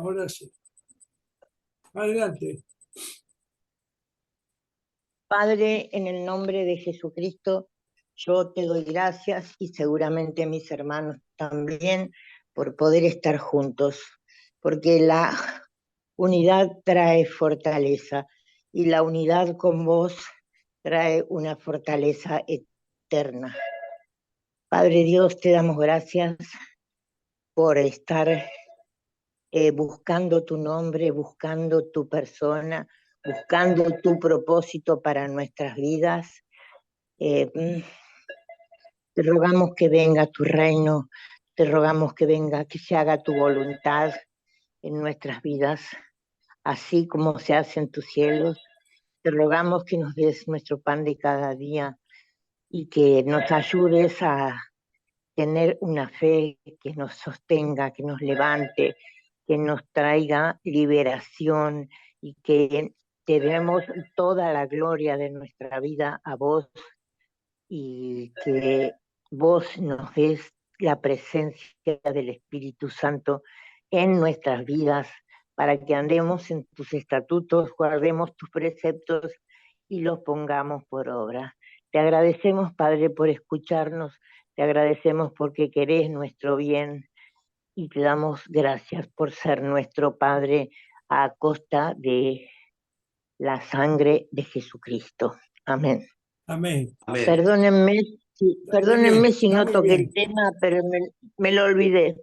ahora sí. Adelante. Padre, en el nombre de Jesucristo, yo te doy gracias y seguramente mis hermanos también por poder estar juntos, porque la unidad trae fortaleza y la unidad con vos trae una fortaleza eterna. Padre Dios, te damos gracias por estar buscando tu nombre, buscando tu persona, buscando tu propósito para nuestras vidas. Te rogamos que venga tu reino, te rogamos que venga, que se haga tu voluntad en nuestras vidas, así como se hace en tus cielos. Te rogamos que nos des nuestro pan de cada día y que nos ayudes a tener una fe que nos sostenga, que nos levante, que nos traiga liberación y que te demos toda la gloria de nuestra vida a vos y que vos nos des la presencia del Espíritu Santo en nuestras vidas para que andemos en tus estatutos, guardemos tus preceptos y los pongamos por obra. Te agradecemos, Padre, por escucharnos, te agradecemos porque querés nuestro bien y te damos gracias por ser nuestro Padre a costa de la sangre de Jesucristo. Amén. Amén. Perdónenme, perdónenme si está no muy toqué bien. el tema, pero me lo olvidé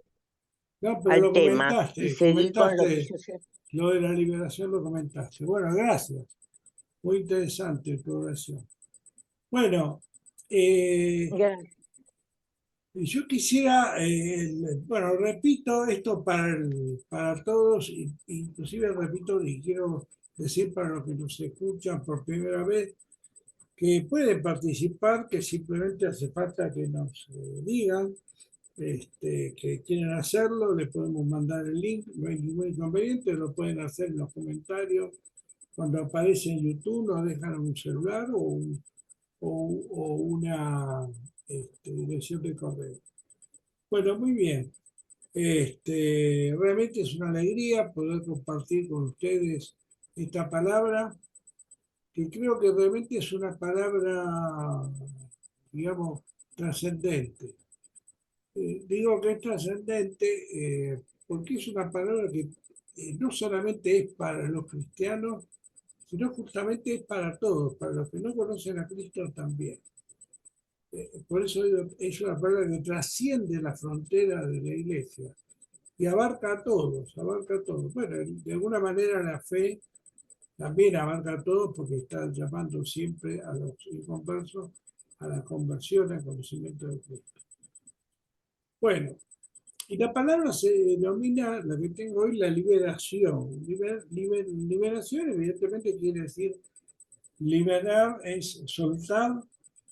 No, pero al lo tema y seguí con lo que comentaste, yo sé. lo de la liberación lo comentaste. Bueno, gracias. Muy interesante tu oración. Bueno, Gracias. yo quisiera, bueno, repito esto para todos, inclusive repito y quiero decir para los que nos escuchan por primera vez, que pueden participar, que simplemente hace falta que nos digan que quieren hacerlo, le podemos mandar el link, no hay ningún inconveniente, lo pueden hacer en los comentarios, cuando aparece en YouTube nos dejan un celular o una dirección de correo. Bueno, muy bien. Realmente es una alegría poder compartir con ustedes esta palabra, que creo que realmente es una palabra, digamos, trascendente. Digo que es trascendente porque es una palabra que no solamente es para los cristianos, sino justamente es para todos, para los que no conocen a Cristo también. Por eso digo, es una palabra que trasciende la frontera de la iglesia y abarca a todos, abarca a todos. Bueno, de alguna manera la fe también abarca a todos porque está llamando siempre a los inconversos a la conversión, al conocimiento de Cristo. Bueno, y la palabra se denomina, la que tengo hoy, la liberación. Liberación evidentemente quiere decir liberar, es soltar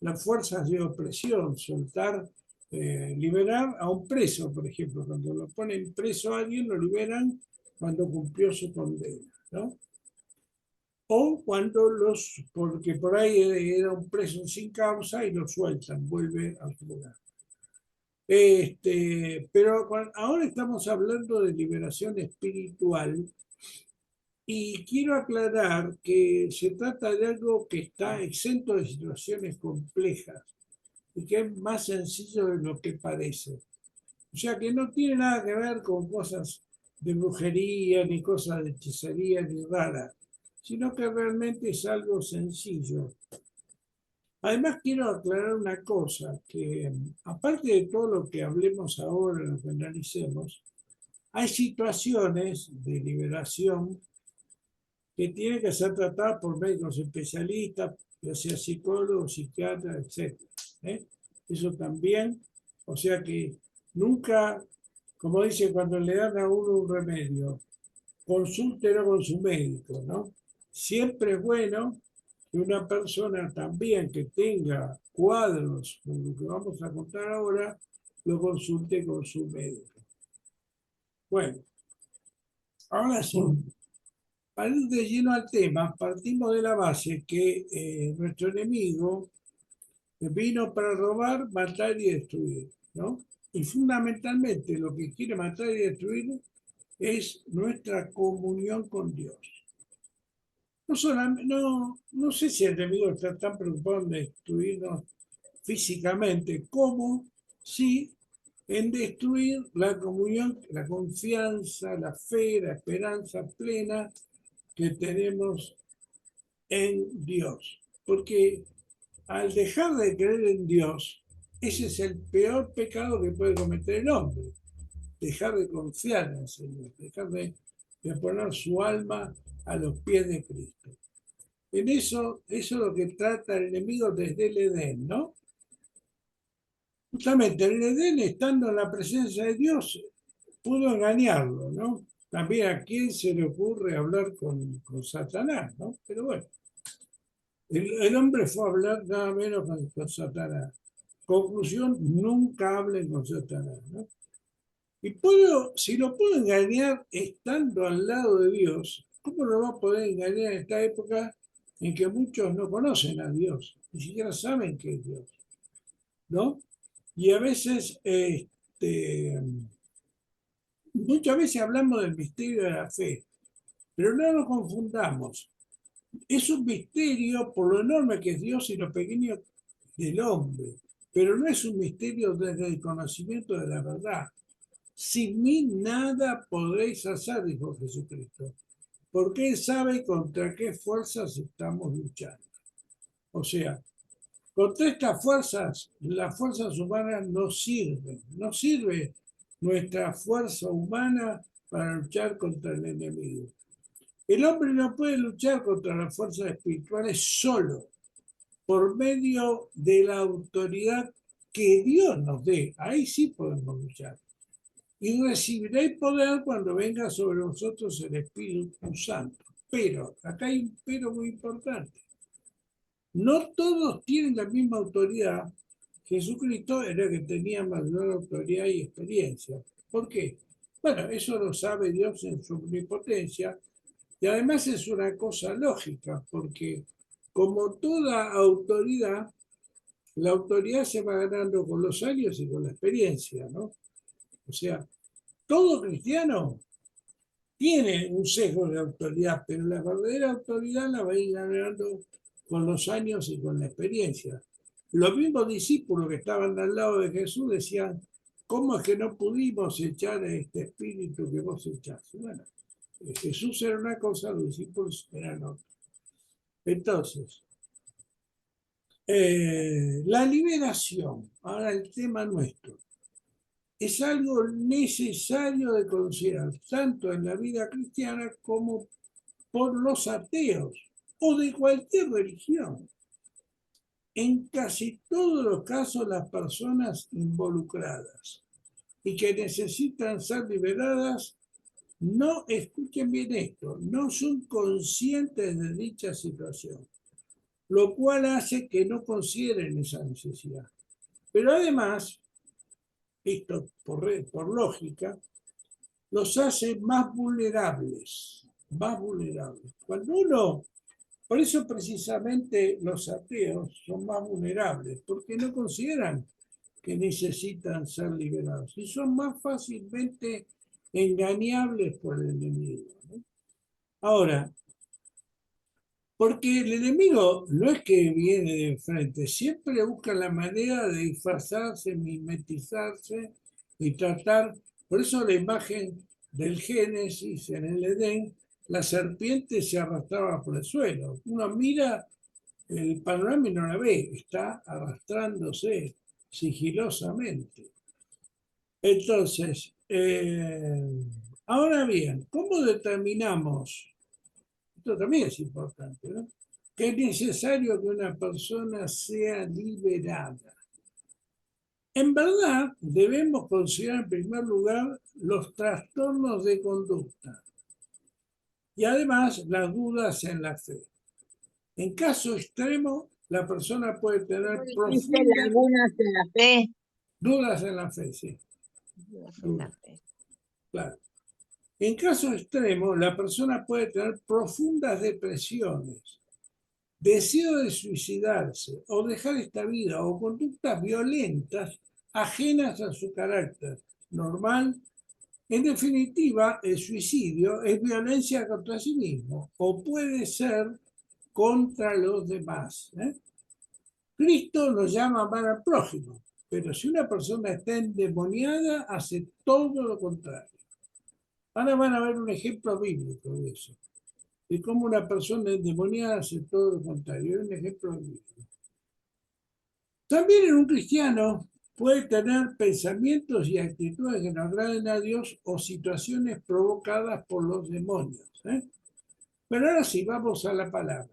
las fuerzas de opresión, soltar, liberar a un preso, por ejemplo. Cuando lo ponen preso a alguien, lo liberan cuando cumplió su condena, ¿no? O cuando porque por ahí era un preso sin causa y lo sueltan, vuelve a su lugar. Pero ahora estamos hablando de liberación espiritual y quiero aclarar que se trata de algo que está exento de situaciones complejas y que es más sencillo de lo que parece. O sea que no tiene nada que ver con cosas de brujería, ni cosas de hechicería, ni raras, sino que realmente es algo sencillo. Además, quiero aclarar una cosa, que aparte de todo lo que hablemos ahora, lo que analicemos, hay situaciones de liberación que tienen que ser tratadas por médicos especialistas, ya sea psicólogos, psiquiatras, etc. Eso también, o sea que nunca, como dice cuando le dan a uno un remedio, consúltelo con su médico, ¿no? Siempre es bueno que una persona también que tenga cuadros, como lo que vamos a contar ahora, lo consulte con su médico. Bueno, ahora sí, para ir de lleno al tema, partimos de la base que nuestro enemigo vino para robar, matar y destruir, ¿no? Y fundamentalmente lo que quiere matar y destruir es nuestra comunión con Dios. No sé si el enemigo está tan preocupado en destruirnos físicamente como si en destruir la comunión, la confianza, la fe, la esperanza plena que tenemos en Dios. Porque al dejar de creer en Dios, ese es el peor pecado que puede cometer el hombre. Dejar de confiar en el Señor, dejar de poner su alma a los pies de Cristo. En eso es lo que trata el enemigo desde el Edén, ¿no? Justamente el Edén, estando en la presencia de Dios, pudo engañarlo, ¿no? También a quién se le ocurre hablar con Satanás, ¿no? Pero bueno, el hombre fue a hablar nada menos con Satanás. Conclusión, nunca hablen con Satanás, ¿no? Y si lo puedo engañar estando al lado de Dios, ¿cómo lo va a poder engañar en esta época en que muchos no conocen a Dios? Ni siquiera saben qué es Dios, ¿no? Y a veces, muchas veces hablamos del misterio de la fe, pero no nos confundamos. Es un misterio por lo enorme que es Dios y lo pequeño del hombre, pero no es un misterio desde el conocimiento de la verdad. Sin mí nada podréis hacer, dijo Jesucristo, porque Él sabe contra qué fuerzas estamos luchando. O sea, contra estas fuerzas, las fuerzas humanas no sirven. No sirve nuestra fuerza humana para luchar contra el enemigo. El hombre no puede luchar contra las fuerzas espirituales solo, por medio de la autoridad que Dios nos dé. Ahí sí podemos luchar. Y recibiréis poder cuando venga sobre vosotros el Espíritu Santo. Pero, acá hay un pero muy importante. No todos tienen la misma autoridad. Jesucristo era el que tenía mayor autoridad y experiencia. ¿Por qué? Bueno, eso lo sabe Dios en su omnipotencia. Y además es una cosa lógica, porque como toda autoridad, la autoridad se va ganando con los años y con la experiencia, ¿no? O sea, todo cristiano tiene un sesgo de autoridad, pero la verdadera autoridad la va a ir ganando con los años y con la experiencia. Los mismos discípulos que estaban al lado de Jesús decían, ¿cómo es que no pudimos echar a este espíritu que vos echaste? Bueno, Jesús era una cosa, los discípulos eran otra. Entonces, la liberación, ahora el tema nuestro, es algo necesario de considerar, tanto en la vida cristiana como por los ateos o de cualquier religión. En casi todos los casos, las personas involucradas y que necesitan ser liberadas no, escuchen bien esto, no son conscientes de dicha situación, lo cual hace que no consideren esa necesidad. Pero además, esto por lógica, los hace más vulnerables, más vulnerables. Cuando uno, por eso precisamente los ateos son más vulnerables, porque no consideran que necesitan ser liberados y son más fácilmente engañables por el enemigo, ¿no? Ahora, porque el enemigo no es que viene de frente, siempre busca la manera de disfrazarse, mimetizarse y tratar. Por eso la imagen del Génesis en el Edén, la serpiente se arrastraba por el suelo. Uno mira el panorama y no la ve, está arrastrándose sigilosamente. Entonces, ahora bien, ¿cómo determinamos? Esto también es importante, ¿no? Que es necesario que una persona sea liberada. En verdad, debemos considerar en primer lugar los trastornos de conducta y además las dudas en la fe. En caso extremo, la persona puede tener profundas lagunas en la fe. dudas en la fe, sí. Dudas en la fe. Claro. En caso extremo, la persona puede tener profundas depresiones, deseo de suicidarse o dejar esta vida o conductas violentas ajenas a su carácter normal En definitiva, el suicidio es violencia contra sí mismo o puede ser contra los demás. Cristo nos llama a amar al prójimo, pero si una persona está endemoniada, hace todo lo contrario. Ahora van a ver un ejemplo bíblico de eso, de cómo una persona endemoniada hace todo lo contrario. Es un ejemplo bíblico. También en un cristiano puede tener pensamientos y actitudes que no agraden a Dios o situaciones provocadas por los demonios. Pero ahora sí, vamos a la palabra.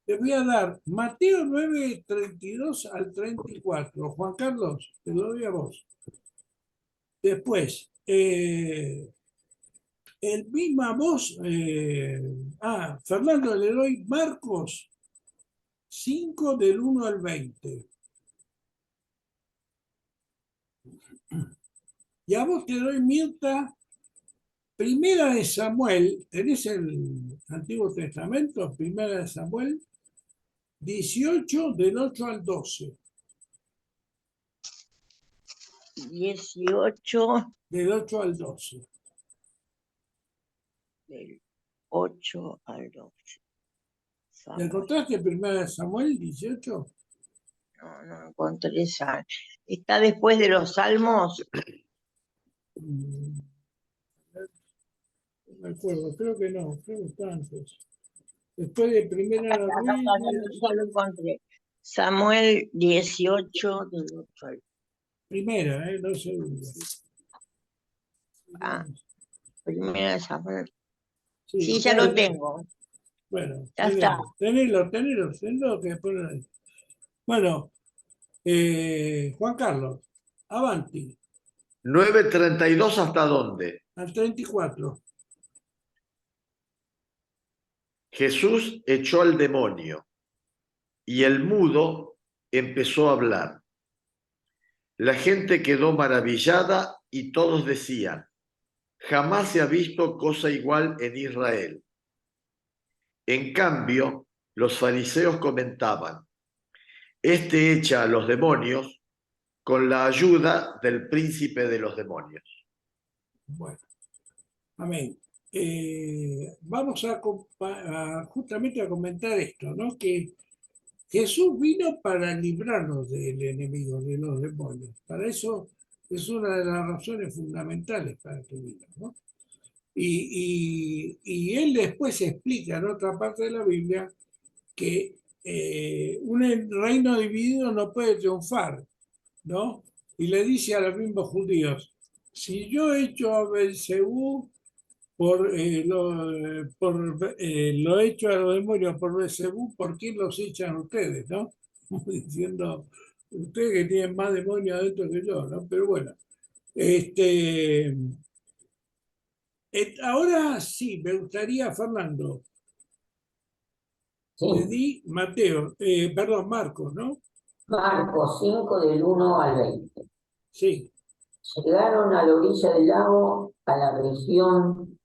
Te voy a dar Mateo 9, 32 al 34. Juan Carlos, te lo doy a vos. Después, el misma voz, Fernando, le doy Marcos 5 del 1 al 20. Y a vos te doy, Mirta, Primera de Samuel, ¿tenés el Antiguo Testamento? Primera de Samuel, 18 del 8 al 12. 18 Del 8 al 12. del 8 al 12. ¿Le Samuel. encontraste Primera de Samuel 18? No encontré esa. ¿Está después de los Salmos? No me acuerdo, creo que no, creo que está antes. Después de Primera de Reyes. Ya lo encontré. Samuel 18 del 8 al 12. Primera, no segunda. Primera de Samuel. Sí, Sí, ya lo tengo. Bueno, Ya está. tenelo, que poner ahí. Bueno, Juan Carlos, avanti, 9:32 ¿hasta dónde? al 34. Jesús echó al demonio y el mudo empezó a hablar. La gente quedó maravillada y todos decían, jamás se ha visto cosa igual en Israel. En cambio, los fariseos comentaban, este echa a los demonios con la ayuda del príncipe de los demonios. Bueno, amén. Vamos justamente a comentar esto, ¿no? Que Jesús vino para librarnos del enemigo, de los demonios. Para eso es una de las razones fundamentales para que vino, ¿no? Y él después explica en otra parte de la Biblia que un reino dividido no puede triunfar, ¿no? Y le dice a los mismos judíos, si yo echo a Belcebú lo echo a los demonios por Belcebú, ¿por quién los echan ustedes, no? Como diciendo, ustedes que tienen más demonios adentro que yo, ¿no? Pero bueno, ahora sí, me gustaría, Fernando, Sí. le di Mateo, perdón, Marcos, ¿no? Marcos 5 del 1 al 20. Sí, Llegaron a la orilla del lago, a la región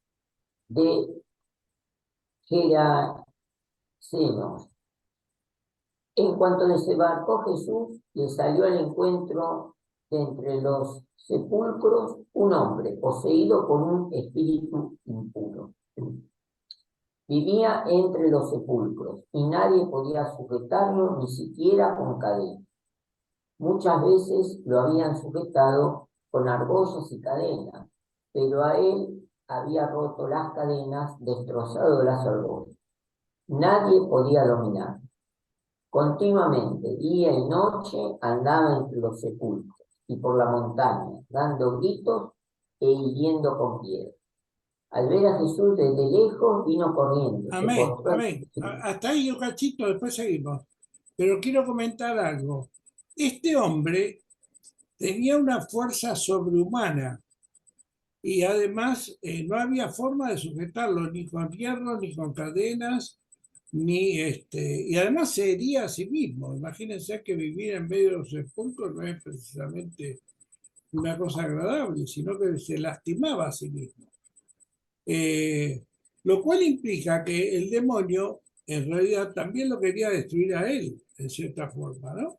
de Gerasenos. En cuanto desembarcó Jesús, le salió al encuentro de entre los sepulcros un hombre poseído por un espíritu impuro. Vivía entre los sepulcros y nadie podía sujetarlo ni siquiera con cadenas. Muchas veces lo habían sujetado con argollas y cadenas, pero a él había roto las cadenas, destrozado las argollas. Nadie podía dominar. Continuamente, día y noche, andaba entre los sepulcros y por la montaña, dando gritos e hiriendo con piedras. Al ver a Jesús desde lejos, vino corriendo. amén, amén. Hasta ahí un cachito, después seguimos. Pero quiero comentar algo. Este hombre tenía una fuerza sobrehumana y además no había forma de sujetarlo ni con hierro, ni con cadenas, y además se hería a sí mismo. Imagínense que vivir en medio de los sepulcros no es precisamente una cosa agradable, sino que se lastimaba a sí mismo. Lo cual implica que el demonio en realidad también lo quería destruir a él, en cierta forma, ¿no?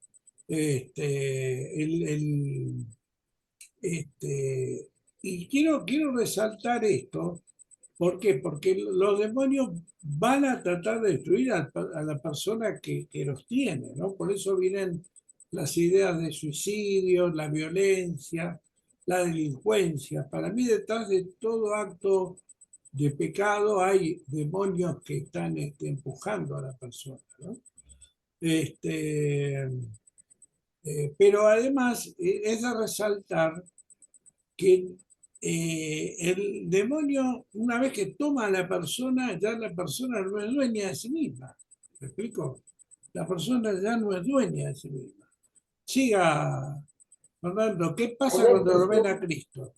Este, Y quiero resaltar esto. ¿Por qué? Porque los demonios van a tratar de destruir a la persona que los tiene, ¿no? Por eso vienen las ideas de suicidio, la violencia, la delincuencia. Para mí, detrás de todo acto de pecado hay demonios que están empujando a la persona, ¿no? Este, pero además es de resaltar que el demonio, una vez que toma a la persona, ya la persona no es dueña de sí misma. ¿Me explico? La persona ya no es dueña de sí misma. Siga, Fernando, ¿qué pasa cuando lo ven a Cristo?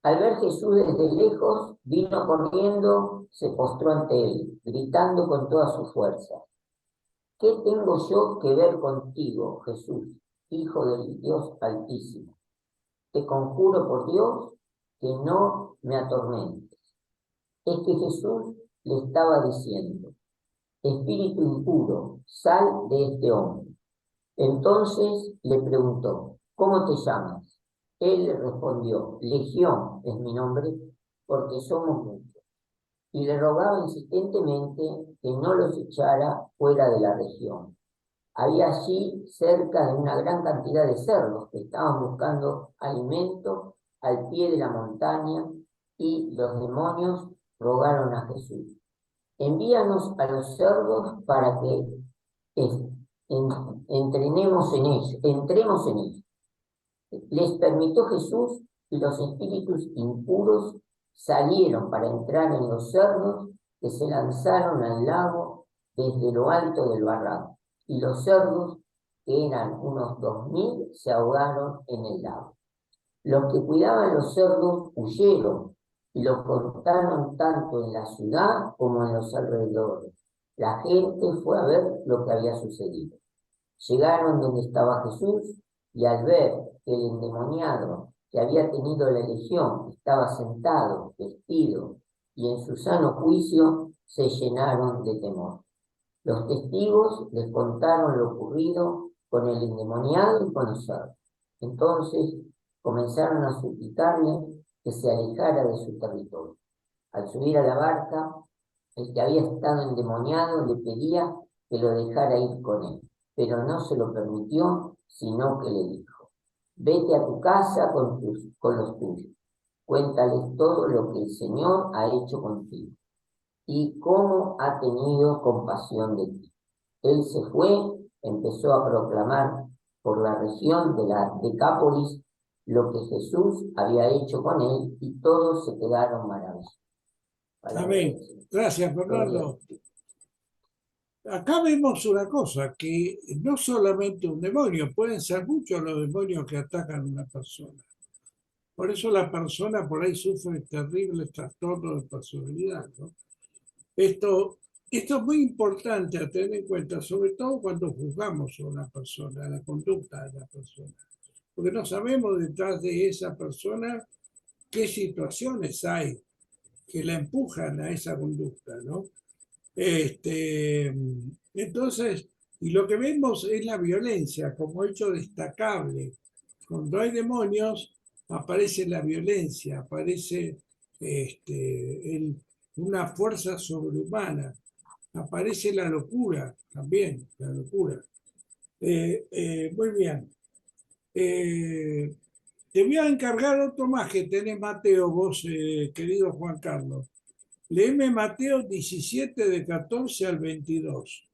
Al ver Jesús desde lejos, vino corriendo, se postró ante él, gritando con toda su fuerza: ¿Qué tengo yo que ver contigo, Jesús, Hijo del Dios Altísimo? Te conjuro por Dios que no me atormentes. Es que Jesús le estaba diciendo: Espíritu impuro, sal de este hombre. Entonces le preguntó: ¿Cómo te llamas? Él le respondió: Legión es mi nombre, porque somos muchos. Y le rogaba insistentemente que no los echara fuera de la región. Había allí cerca de una gran cantidad de cerdos que estaban buscando alimento al pie de la montaña, y los demonios rogaron a Jesús: envíanos a los cerdos para que entremos en ellos. Les permitió Jesús, y los espíritus impuros salieron para entrar en los cerdos, que se lanzaron al lago desde lo alto del barranco, y los cerdos, que eran unos 2000, se ahogaron en el lago. Los que cuidaban los cerdos huyeron y lo contaron tanto en la ciudad como en los alrededores. La gente fue a ver lo que había sucedido. Llegaron donde estaba Jesús, y al ver que el endemoniado que había tenido la legión estaba sentado, vestido y en su sano juicio, se llenaron de temor. Los testigos les contaron lo ocurrido con el endemoniado y con los cerdos. Entonces comenzaron a suplicarle que se alejara de su territorio. Al subir a la barca, el que había estado endemoniado le pedía que lo dejara ir con él, pero no se lo permitió, sino que le dijo: vete a tu casa con los tuyos, cuéntales todo lo que el Señor ha hecho contigo y cómo ha tenido compasión de ti. Él se fue, empezó a proclamar por la región de la Decápolis lo que Jesús había hecho con él, y todos se quedaron maravillados. Amén. Gracias, Fernando. Acá vemos una cosa, que no solamente un demonio, pueden ser muchos los demonios que atacan a una persona. Por eso la persona por ahí sufre terribles trastornos de personalidad, ¿no? Esto es muy importante a tener en cuenta, sobre todo cuando juzgamos a una persona, la conducta de la persona, porque no sabemos detrás de esa persona qué situaciones hay que la empujan a esa conducta, ¿no? Entonces, y lo que vemos es la violencia como hecho destacable. Cuando hay demonios, aparece la violencia, aparece una fuerza sobrehumana, aparece la locura también, la locura. Muy bien. Te voy a encargar otro más que tenés, Mateo, vos, querido Juan Carlos. Léeme Mateo 17 de 14 al 22.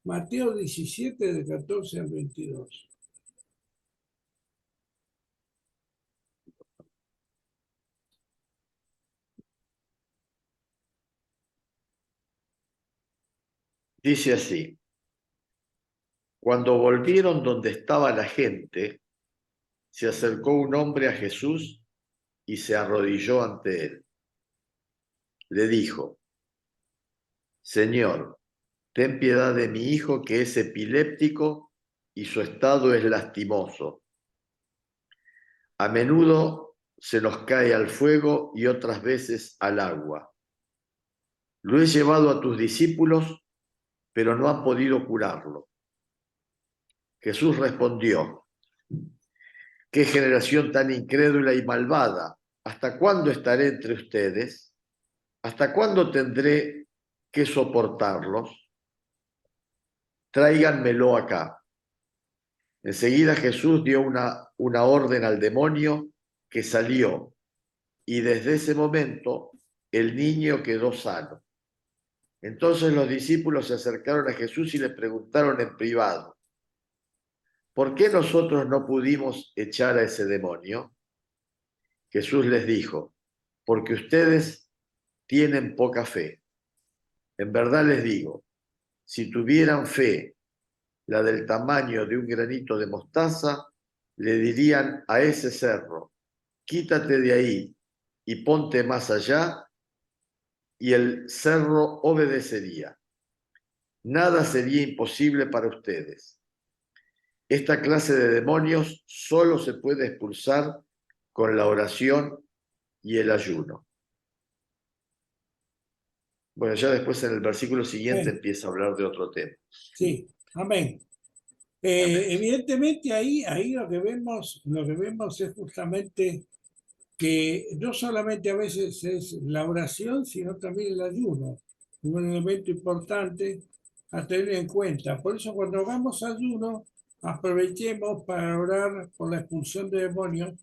Mateo 17 de 14 al 22. Dice así: cuando volvieron donde estaba la gente, se acercó un hombre a Jesús y se arrodilló ante él. Le dijo: Señor, ten piedad de mi hijo, que es epiléptico y su estado es lastimoso. A menudo se nos cae al fuego y otras veces al agua. Lo he llevado a tus discípulos, pero no han podido curarlo. Jesús respondió: qué generación tan incrédula y malvada. ¿Hasta cuándo estaré entre ustedes? ¿Hasta cuándo tendré que soportarlos? Tráiganmelo acá. Enseguida Jesús dio una orden al demonio que salió, y desde ese momento el niño quedó sano. Entonces los discípulos se acercaron a Jesús y le preguntaron en privado: ¿por qué nosotros no pudimos echar a ese demonio? Jesús les dijo: porque ustedes tienen poca fe. En verdad les digo, si tuvieran fe, la del tamaño de un granito de mostaza, le dirían a ese cerro: quítate de ahí y ponte más allá, y el cerro obedecería. Nada sería imposible para ustedes. Esta clase de demonios solo se puede expulsar con la oración y el ayuno. Bueno, ya después en el versículo siguiente Bien, empieza a hablar de otro tema. sí, amén. Amén. Evidentemente ahí lo que vemos es justamente que no solamente a veces es la oración, sino también el ayuno, un elemento importante a tener en cuenta. Por eso cuando hagamos ayuno, aprovechemos para orar por la expulsión de demonios,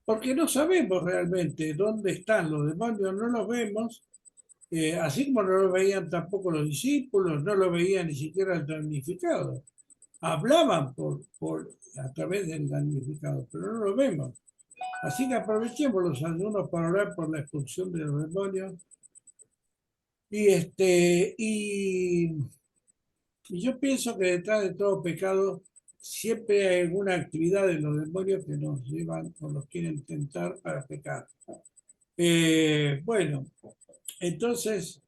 porque no sabemos realmente dónde están los demonios, no los vemos, así como no lo veían tampoco los discípulos, no lo veían ni siquiera el damnificado. Hablaban a través del damnificado, pero no lo vemos. Así que aprovechemos los ayunos para orar por la expulsión de los demonios. Y yo pienso que detrás de todo pecado siempre hay alguna actividad de los demonios que nos llevan o nos quieren tentar para pecar. Bueno, entonces,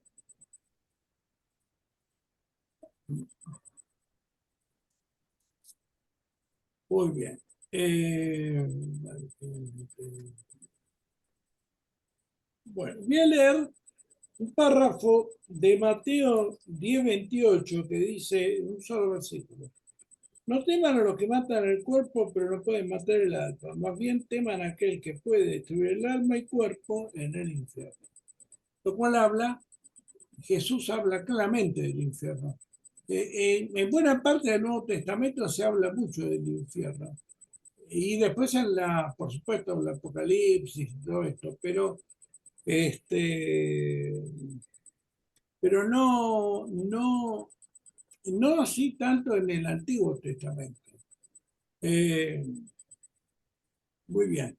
muy bien. Bueno, voy a leer un párrafo de Mateo 10:28 que dice un solo versículo. No teman a los que matan el cuerpo, pero no pueden matar el alma. Más bien teman a aquel que puede destruir el alma y cuerpo en el infierno. Lo cual Jesús habla claramente del infierno. En buena parte del Nuevo Testamento se habla mucho del infierno. Y después por supuesto, el Apocalipsis y todo esto, pero no así tanto en el Antiguo Testamento. Eh, muy bien.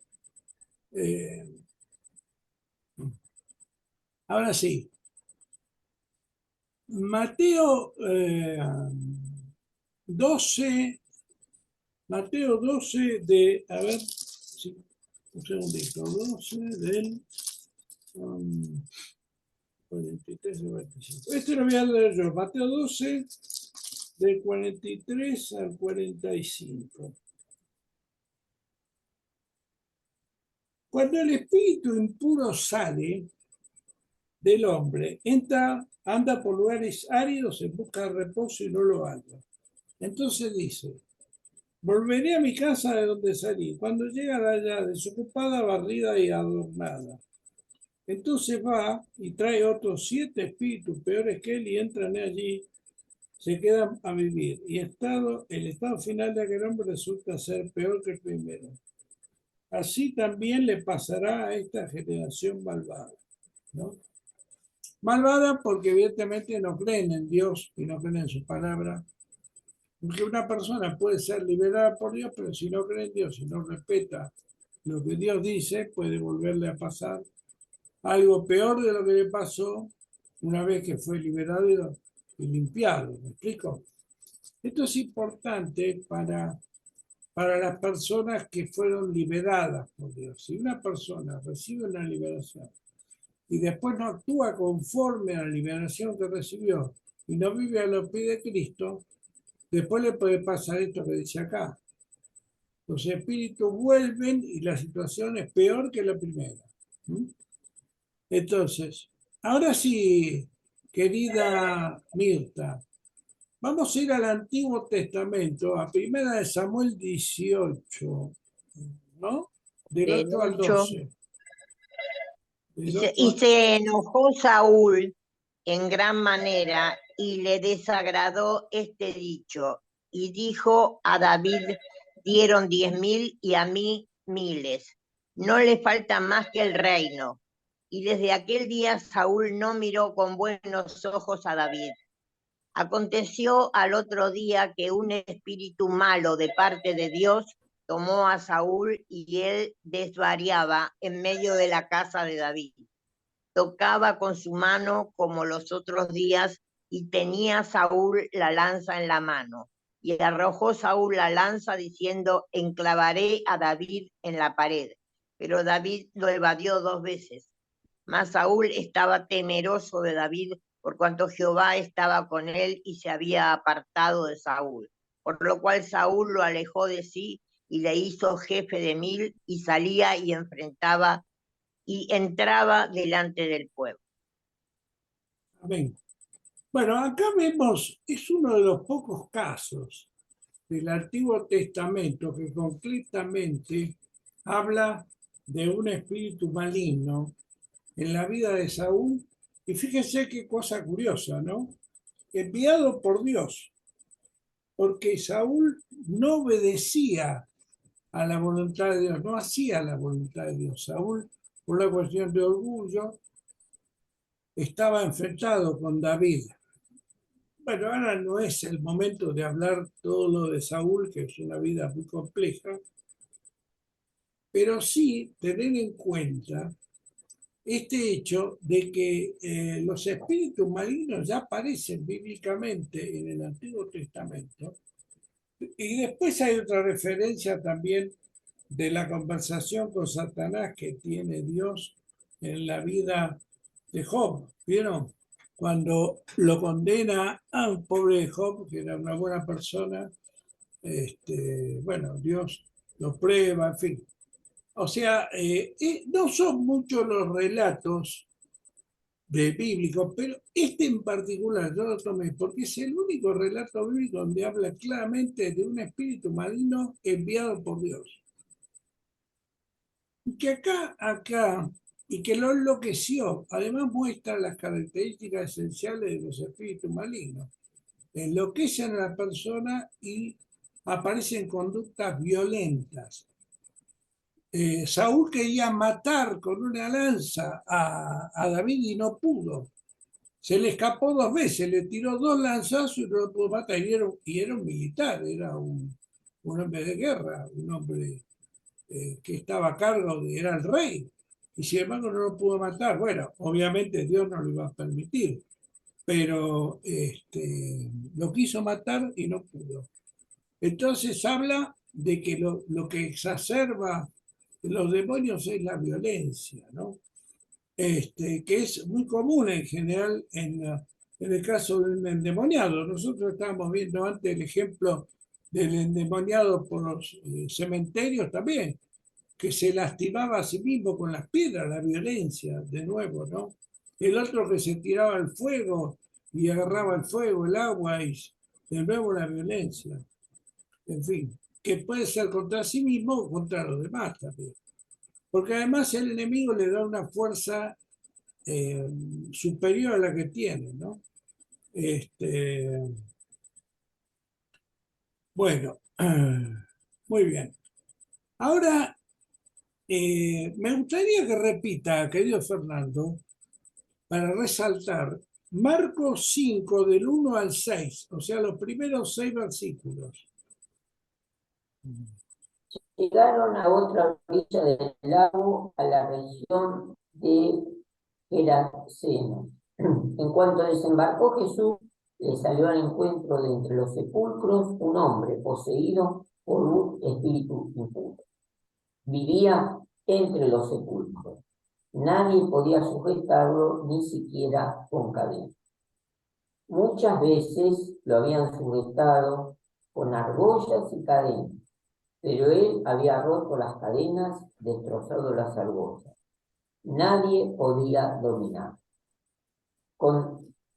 Ahora sí, Mateo 12, a ver, sí, un segundito, 12 del 43 al 45. Esto lo voy a leer yo, Mateo 12, del 43 al 45. Cuando el espíritu impuro sale del hombre, anda por lugares áridos en busca de reposo y no lo halla. Entonces dice: volveré a mi casa de donde salí. Cuando llega allá, desocupada, barrida y adornada. Entonces va y trae otros 7 espíritus peores que él y entran allí, se quedan a vivir. Y el estado final de aquel hombre resulta ser peor que el primero. Así también le pasará a esta generación malvada, ¿no? Malvada porque evidentemente no creen en Dios y no creen en su palabra. Porque una persona puede ser liberada por Dios, pero si no cree en Dios y no respeta lo que Dios dice, puede volverle a pasar algo peor de lo que le pasó una vez que fue liberado y limpiado. ¿Me explico? Esto es importante para las personas que fueron liberadas por Dios. Si una persona recibe una liberación y después no actúa conforme a la liberación que recibió y no vive a los pies de Cristo, después le puede pasar esto que dice acá. Los espíritus vuelven y la situación es peor que la primera. Entonces, ahora sí, querida Mirta, vamos a ir al Antiguo Testamento, a 1 Samuel 18. ¿no? Del Del 8 al 8. 12. Del 8 Y al... se enojó Saúl en gran manera y le desagradó este dicho. Y dijo a David, dieron 10.000 y a mí miles. No le falta más que el reino. Y desde aquel día Saúl no miró con buenos ojos a David. Aconteció al otro día que un espíritu malo de parte de Dios tomó a Saúl y él desvariaba en medio de la casa de David. Tocaba con su mano como los otros días y tenía Saúl la lanza en la mano. Y arrojó Saúl la lanza diciendo, enclavaré a David en la pared. Pero David lo evadió 2 veces. Mas Saúl estaba temeroso de David por cuanto Jehová estaba con él y se había apartado de Saúl. Por lo cual Saúl lo alejó de sí y le hizo jefe de 1000 y salía y enfrentaba y entraba delante del pueblo. Amén. Bueno, acá vemos, es uno de los pocos casos del Antiguo Testamento que concretamente habla de un espíritu maligno en la vida de Saúl. Y fíjense qué cosa curiosa, ¿no? Enviado por Dios, porque Saúl no obedecía a la voluntad de Dios, no hacía la voluntad de Dios. Saúl, por una cuestión de orgullo, estaba enfrentado con David. Bueno, ahora no es el momento de hablar todo lo de Saúl, que es una vida muy compleja, pero sí tener en cuenta este hecho de que los espíritus malignos ya aparecen bíblicamente en el Antiguo Testamento. Y después hay otra referencia también de la conversación con Satanás que tiene Dios en la vida de Job. ¿Vieron? Cuando lo condena a un pobre Job, que era una buena persona, bueno, Dios lo prueba, en fin. O sea, no son muchos los relatos de bíblicos, pero este en particular yo lo tomé porque es el único relato bíblico donde habla claramente de un espíritu maligno enviado por Dios. Y que y que lo enloqueció. Además muestra las características esenciales de los espíritus malignos. Enloquecen a la persona y aparecen conductas violentas. Saúl quería matar con una lanza a David y no pudo. Se le escapó 2 veces, le tiró 2 lanzazos y no lo pudo matar. Y era un militar, era un hombre de guerra, un hombre que estaba a cargo, era el rey. Y sin embargo no lo pudo matar. Bueno, obviamente Dios no lo iba a permitir, pero lo quiso matar y no pudo. Entonces habla de que lo que exacerba los demonios es la violencia, ¿no? Que es muy común en general en el caso del endemoniado. Nosotros estábamos viendo antes el ejemplo del endemoniado por los cementerios también, que se lastimaba a sí mismo con las piedras, la violencia, de nuevo, ¿no? El otro que se tiraba al fuego y agarraba el fuego, el agua, y de nuevo la violencia. En fin, que puede ser contra sí mismo o contra los demás también. Porque además el enemigo le da una fuerza superior a la que tiene, ¿no? Bueno, muy bien. Ahora, me gustaría que repita, querido Fernando, para resaltar Marcos 5 del 1 al 6, o sea, los primeros 6 versículos. Llegaron a otra orilla del lago, a la región de Geraseno. En cuanto desembarcó Jesús, le salió al encuentro de entre los sepulcros un hombre poseído por un espíritu impuro. Vivía entre los sepulcros. Nadie podía sujetarlo, ni siquiera con cadena. Muchas veces lo habían sujetado con argollas y cadenas, pero él había roto las cadenas, destrozado las argollas. Nadie podía dominar.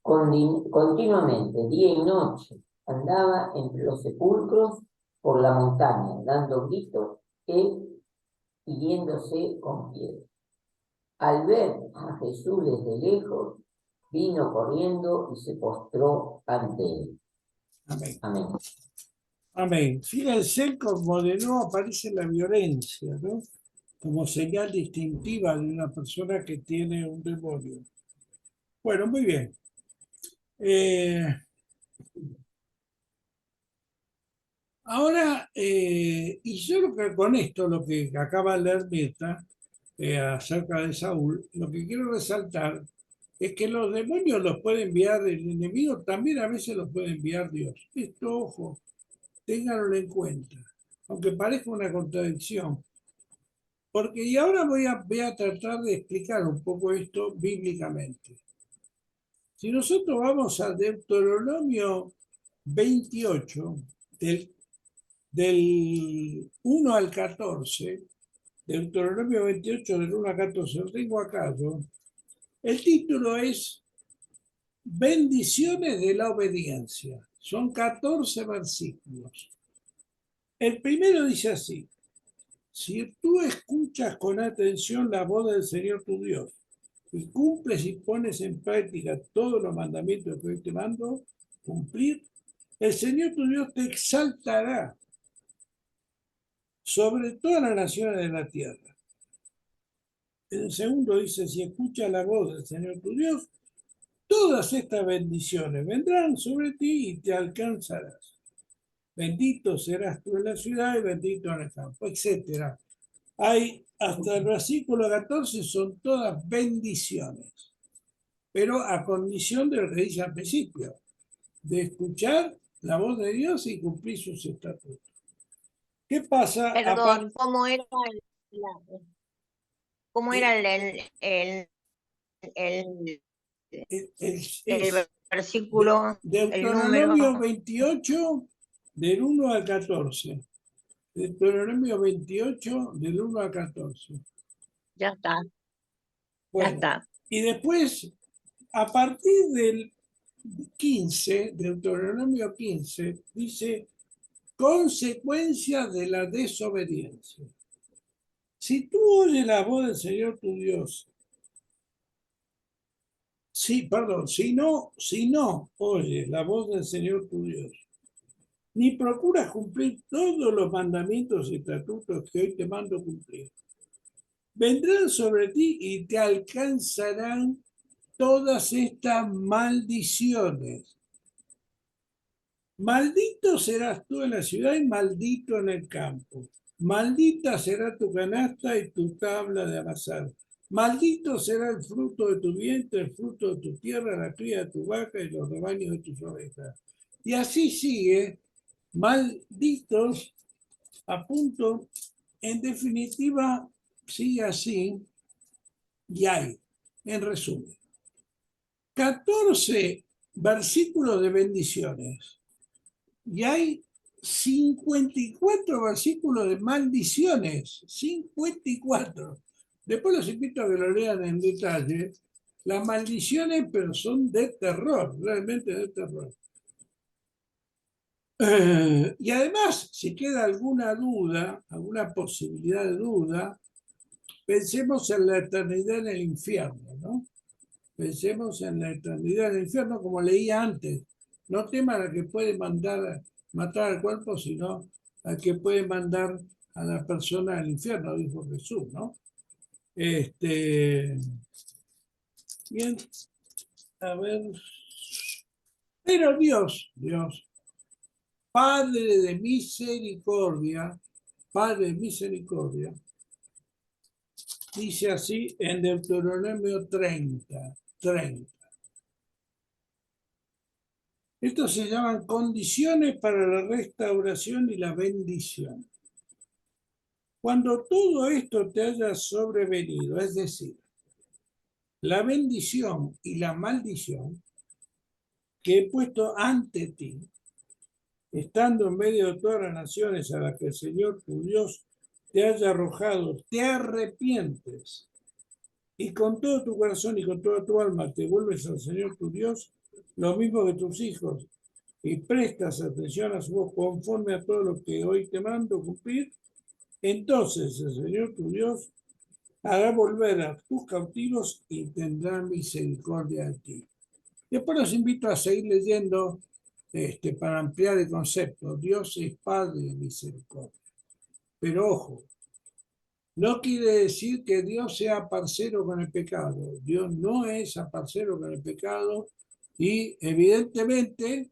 Continuamente, día y noche, andaba entre los sepulcros por la montaña, dando gritos él hiriéndose con piedra. Al ver a Jesús desde lejos, vino corriendo y se postró ante él. Amén. Amén. Amén. Fíjense como de nuevo aparece la violencia, ¿no? Como señal distintiva de una persona que tiene un demonio. Bueno, muy bien. Ahora, y yo lo que con esto, lo que acaba de leer Mirta acerca de Saúl, lo que quiero resaltar es que los demonios los puede enviar el enemigo, también a veces los puede enviar Dios. Esto, ojo, ténganlo en cuenta, aunque parezca una contradicción. Porque, y ahora voy a tratar de explicar un poco esto bíblicamente. Si nosotros vamos a Deuteronomio 28, del 1 al 14, Deuteronomio 28 del 1 al 14, lo tengo acá yo. El título es Bendiciones de la obediencia. Son 14 versículos. El primero dice así: si tú escuchas con atención la voz del Señor tu Dios y cumples y pones en práctica todos los mandamientos que hoy te mando cumplir, el Señor tu Dios te exaltará sobre todas las naciones de la tierra. En el segundo dice: si escuchas la voz del Señor tu Dios, todas estas bendiciones vendrán sobre ti y te alcanzarás. Bendito serás tú en la ciudad y bendito en el campo, etc. Hay hasta el versículo 14, son todas bendiciones, pero a condición de lo que dice al principio, de escuchar la voz de Dios y cumplir sus estatutos. ¿Qué pasa? Perdón, ¿cómo era cómo era el, el versículo, el número? Deuteronomio 28, del 1 al 14. Deuteronomio 28, del 1 al 14. Ya está, ya Bueno, está. y después, a partir del 15, Deuteronomio 15, dice consecuencia de la desobediencia. Si tú oyes la voz del Señor tu Dios, si no oyes la voz del Señor tu Dios, ni procuras cumplir todos los mandamientos y estatutos que hoy te mando cumplir, vendrán sobre ti y te alcanzarán todas estas maldiciones. Maldito serás tú en la ciudad y maldito en el campo. Maldita será tu canasta y tu tabla de amasar. Maldito será el fruto de tu vientre, el fruto de tu tierra, la cría de tu vaca y los rebaños de tus ovejas. Y así sigue, malditos, a punto, en definitiva, sigue así, y hay, en resumen, 14 versículos de bendiciones. Y hay 54 versículos de maldiciones. 54. Después los invito a que lo lean en detalle. Las maldiciones, pero son de terror, realmente de terror. Y además, si queda alguna duda, alguna posibilidad de duda, pensemos en la eternidad en el infierno, ¿no? Pensemos en la eternidad en el infierno, como leía antes. No teman al que puede matar al cuerpo, sino al que puede mandar a la persona al infierno, dijo Jesús, ¿no? Bien, a ver. Pero Dios, Padre de misericordia, dice así en Deuteronomio 30. Estos se llaman condiciones para la restauración y la bendición. Cuando todo esto te haya sobrevenido, es decir, la bendición y la maldición que he puesto ante ti, estando en medio de todas las naciones a las que el Señor tu Dios te haya arrojado, te arrepientes y con todo tu corazón y con toda tu alma te vuelves al Señor tu Dios, lo mismo que tus hijos, y prestas atención a su voz conforme a todo lo que hoy te mando cumplir, entonces el Señor tu Dios hará volver a tus cautivos y tendrá misericordia de ti. Después los invito a seguir leyendo para ampliar el concepto. Dios es Padre de misericordia. Pero ojo, no quiere decir que Dios sea parcero con el pecado. Dios no es parcero con el pecado y evidentemente,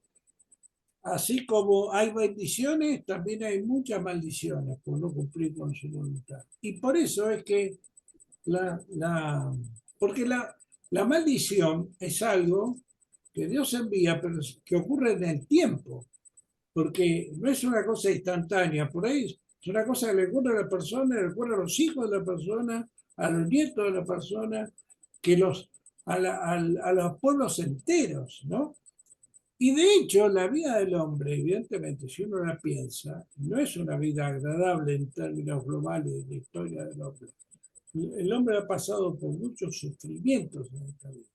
así como hay bendiciones, también hay muchas maldiciones por no cumplir con su voluntad. Y por eso es que porque la maldición es algo que Dios envía, pero que ocurre en el tiempo, porque no es una cosa instantánea, por ahí es una cosa que le ocurre a la persona, le ocurre a los hijos de la persona, a los nietos de la persona, a los pueblos enteros, ¿no? Y de hecho, la vida del hombre, evidentemente, si uno la piensa, no es una vida agradable en términos globales de la historia del hombre. El hombre ha pasado por muchos sufrimientos en esta vida.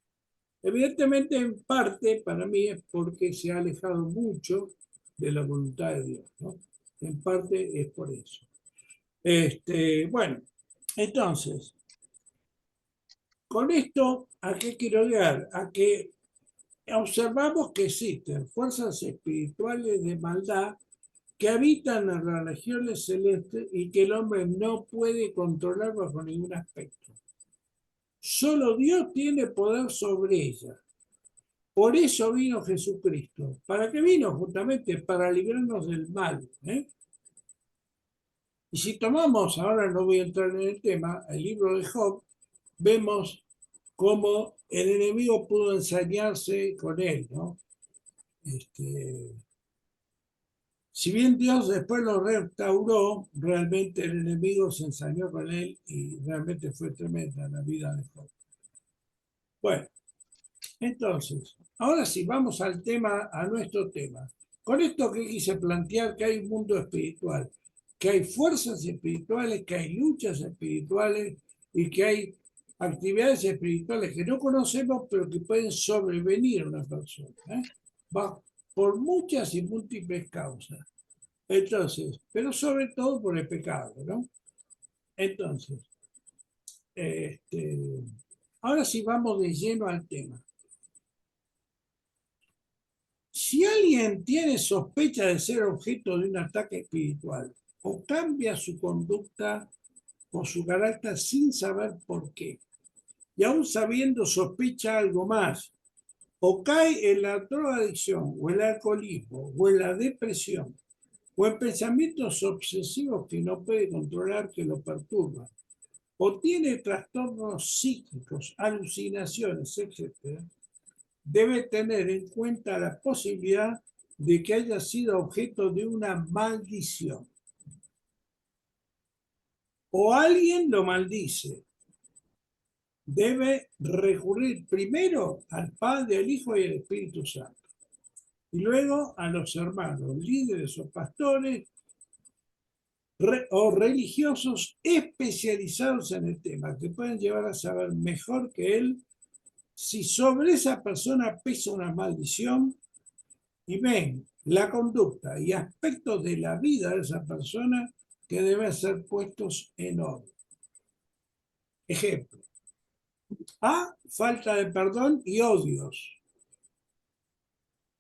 Evidentemente, en parte, para mí, es porque se ha alejado mucho de la voluntad de Dios, ¿no? En parte es por eso. Bueno, entonces, con esto, ¿a qué quiero llegar? A que observamos que existen fuerzas espirituales de maldad que habitan en las regiones celestes y que el hombre no puede controlar bajo ningún aspecto. Solo Dios tiene poder sobre ellas. Por eso vino Jesucristo. ¿Para qué vino? Justamente para librarnos del mal. Y si tomamos, ahora no voy a entrar en el tema, el libro de Job, vemos cómo el enemigo pudo ensañarse con él, ¿no? Si bien Dios después lo restauró, realmente el enemigo se ensañó con él y realmente fue tremenda la vida de Job. Bueno, entonces, ahora sí, vamos al tema, a nuestro tema. Con esto que quise plantear que hay un mundo espiritual, que hay fuerzas espirituales, que hay luchas espirituales y que hay actividades espirituales que no conocemos, pero que pueden sobrevenir a una persona, por muchas y múltiples causas. Entonces, pero sobre todo por el pecado, ¿no? Entonces, ahora sí vamos de lleno al tema. Si alguien tiene sospecha de ser objeto de un ataque espiritual o cambia su conducta o su carácter sin saber por qué, y aún sabiendo sospecha algo más, o cae en la drogadicción o el alcoholismo o en la depresión o en pensamientos obsesivos que no puede controlar que lo perturban, o tiene trastornos psíquicos, alucinaciones, etc., debe tener en cuenta la posibilidad de que haya sido objeto de una maldición. O alguien lo maldice. Debe recurrir primero al Padre, al Hijo y al Espíritu Santo. Y luego a los hermanos, líderes o pastores o religiosos especializados en el tema, que pueden llevar a saber mejor que él si sobre esa persona pesa una maldición y ven la conducta y aspectos de la vida de esa persona que deben ser puestos en orden. Ejemplo. A, falta de perdón y odios.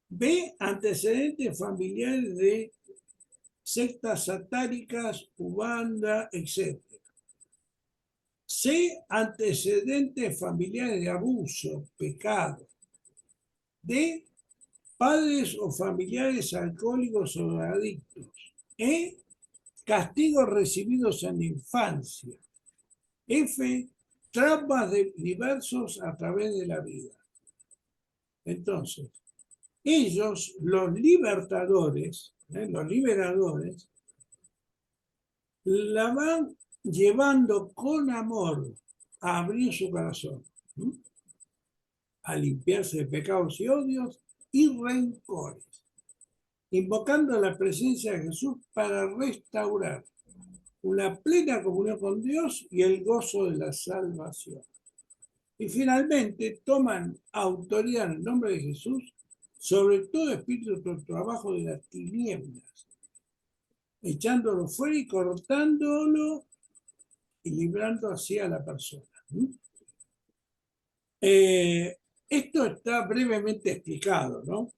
B, antecedentes familiares de sectas satánicas, Ubanda, etc. C, antecedentes familiares de abuso, pecado. D, padres o familiares alcohólicos o adictos. E, castigos recibidos en la infancia. F, traumas diversos a través de la vida. Entonces, ellos, los libertadores, los liberadores, la van llevando con amor a abrir su corazón, a limpiarse de pecados y odios y rencores, invocando la presencia de Jesús para restaurar una plena comunión con Dios y el gozo de la salvación. Y finalmente toman autoridad en el nombre de Jesús sobre todo espíritu de trabajo de las tinieblas. echándolo fuera y cortándolo y librando así a la persona. Esto está brevemente explicado, ¿no?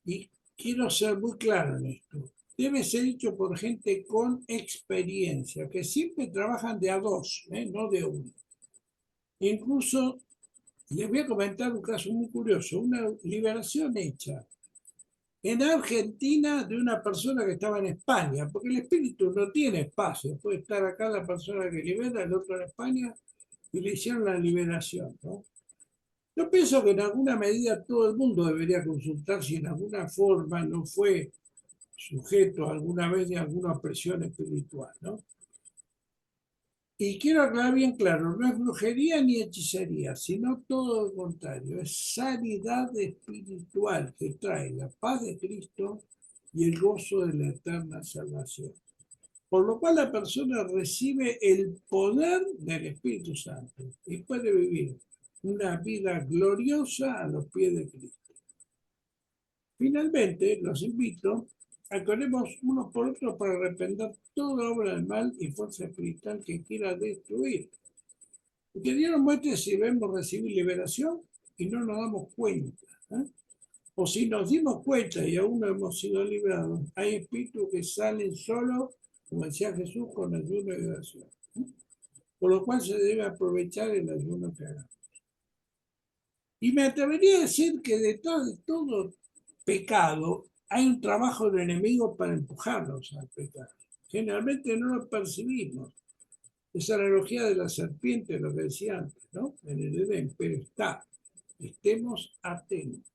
Y quiero ser muy claro en esto. Debe ser hecho por gente con experiencia, que siempre trabajan de a dos, no de uno. Incluso, les voy a comentar un caso muy curioso, una liberación hecha en Argentina de una persona que estaba en España, porque el espíritu no tiene espacio, puede estar acá la persona que libera, el otro en España, y le hicieron la liberación, ¿no? Yo pienso que en alguna medida todo el mundo debería consultar si en alguna forma no fue sujeto alguna vez de alguna opresión espiritual, ¿no? Y quiero aclarar bien claro, no es brujería ni hechicería, sino todo lo contrario, es sanidad espiritual que trae la paz de Cristo y el gozo de la eterna salvación. Por lo cual la persona recibe el poder del Espíritu Santo y puede vivir una vida gloriosa a los pies de Cristo. Finalmente, los invito a que oremos unos por otros para arrepentir toda obra del mal y fuerza espiritual que quiera destruir. Y que Dios nos muestre si vemos recibir liberación y no nos damos cuenta. O si nos dimos cuenta y aún no hemos sido librados, hay espíritus que salen solos, como decía Jesús, con ayuno y oración. Por lo cual se debe aprovechar el ayuno que hagamos. Y me atrevería a decir que detrás de todo pecado hay un trabajo del enemigo para empujarnos al pecado. Generalmente no lo percibimos. Esa analogía de la serpiente, lo que decía antes, ¿no? En el Edén, pero está. Estemos atentos.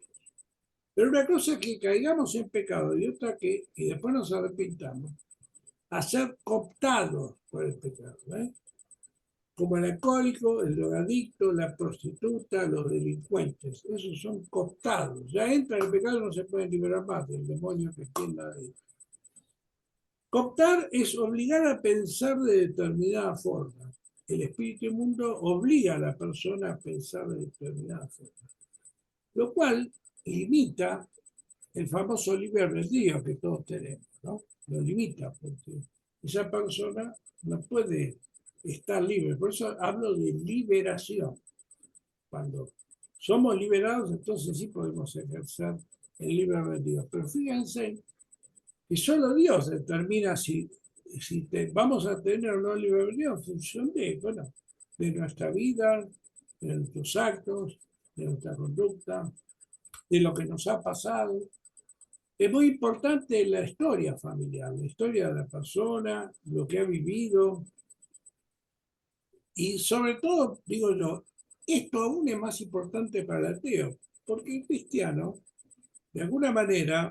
Pero una cosa es que caigamos en pecado y otra que, y después nos arrepintamos, a ser cooptados por el pecado, como el alcohólico, el drogadicto, la prostituta, los delincuentes. Esos son cooptados. Ya entra el pecado y no se pueden liberar más del demonio que tienda ahí. Cooptar es obligar a pensar de determinada forma. El espíritu inmundo obliga a la persona a pensar de determinada forma, lo cual limita el famoso libre albedrío que todos tenemos, ¿no? Lo limita porque esa persona no puede estar libre. Por eso hablo de liberación. Cuando somos liberados, entonces sí podemos ejercer el libre albedrío. Pero fíjense que solo Dios determina si vamos a tener o no libre albedrío en función de, bueno, de nuestra vida, de nuestros actos, de nuestra conducta, de lo que nos ha pasado. Es muy importante la historia familiar, la historia de la persona, lo que ha vivido. Y sobre todo, digo yo, esto aún es más importante para el ateo, porque el cristiano, de alguna manera,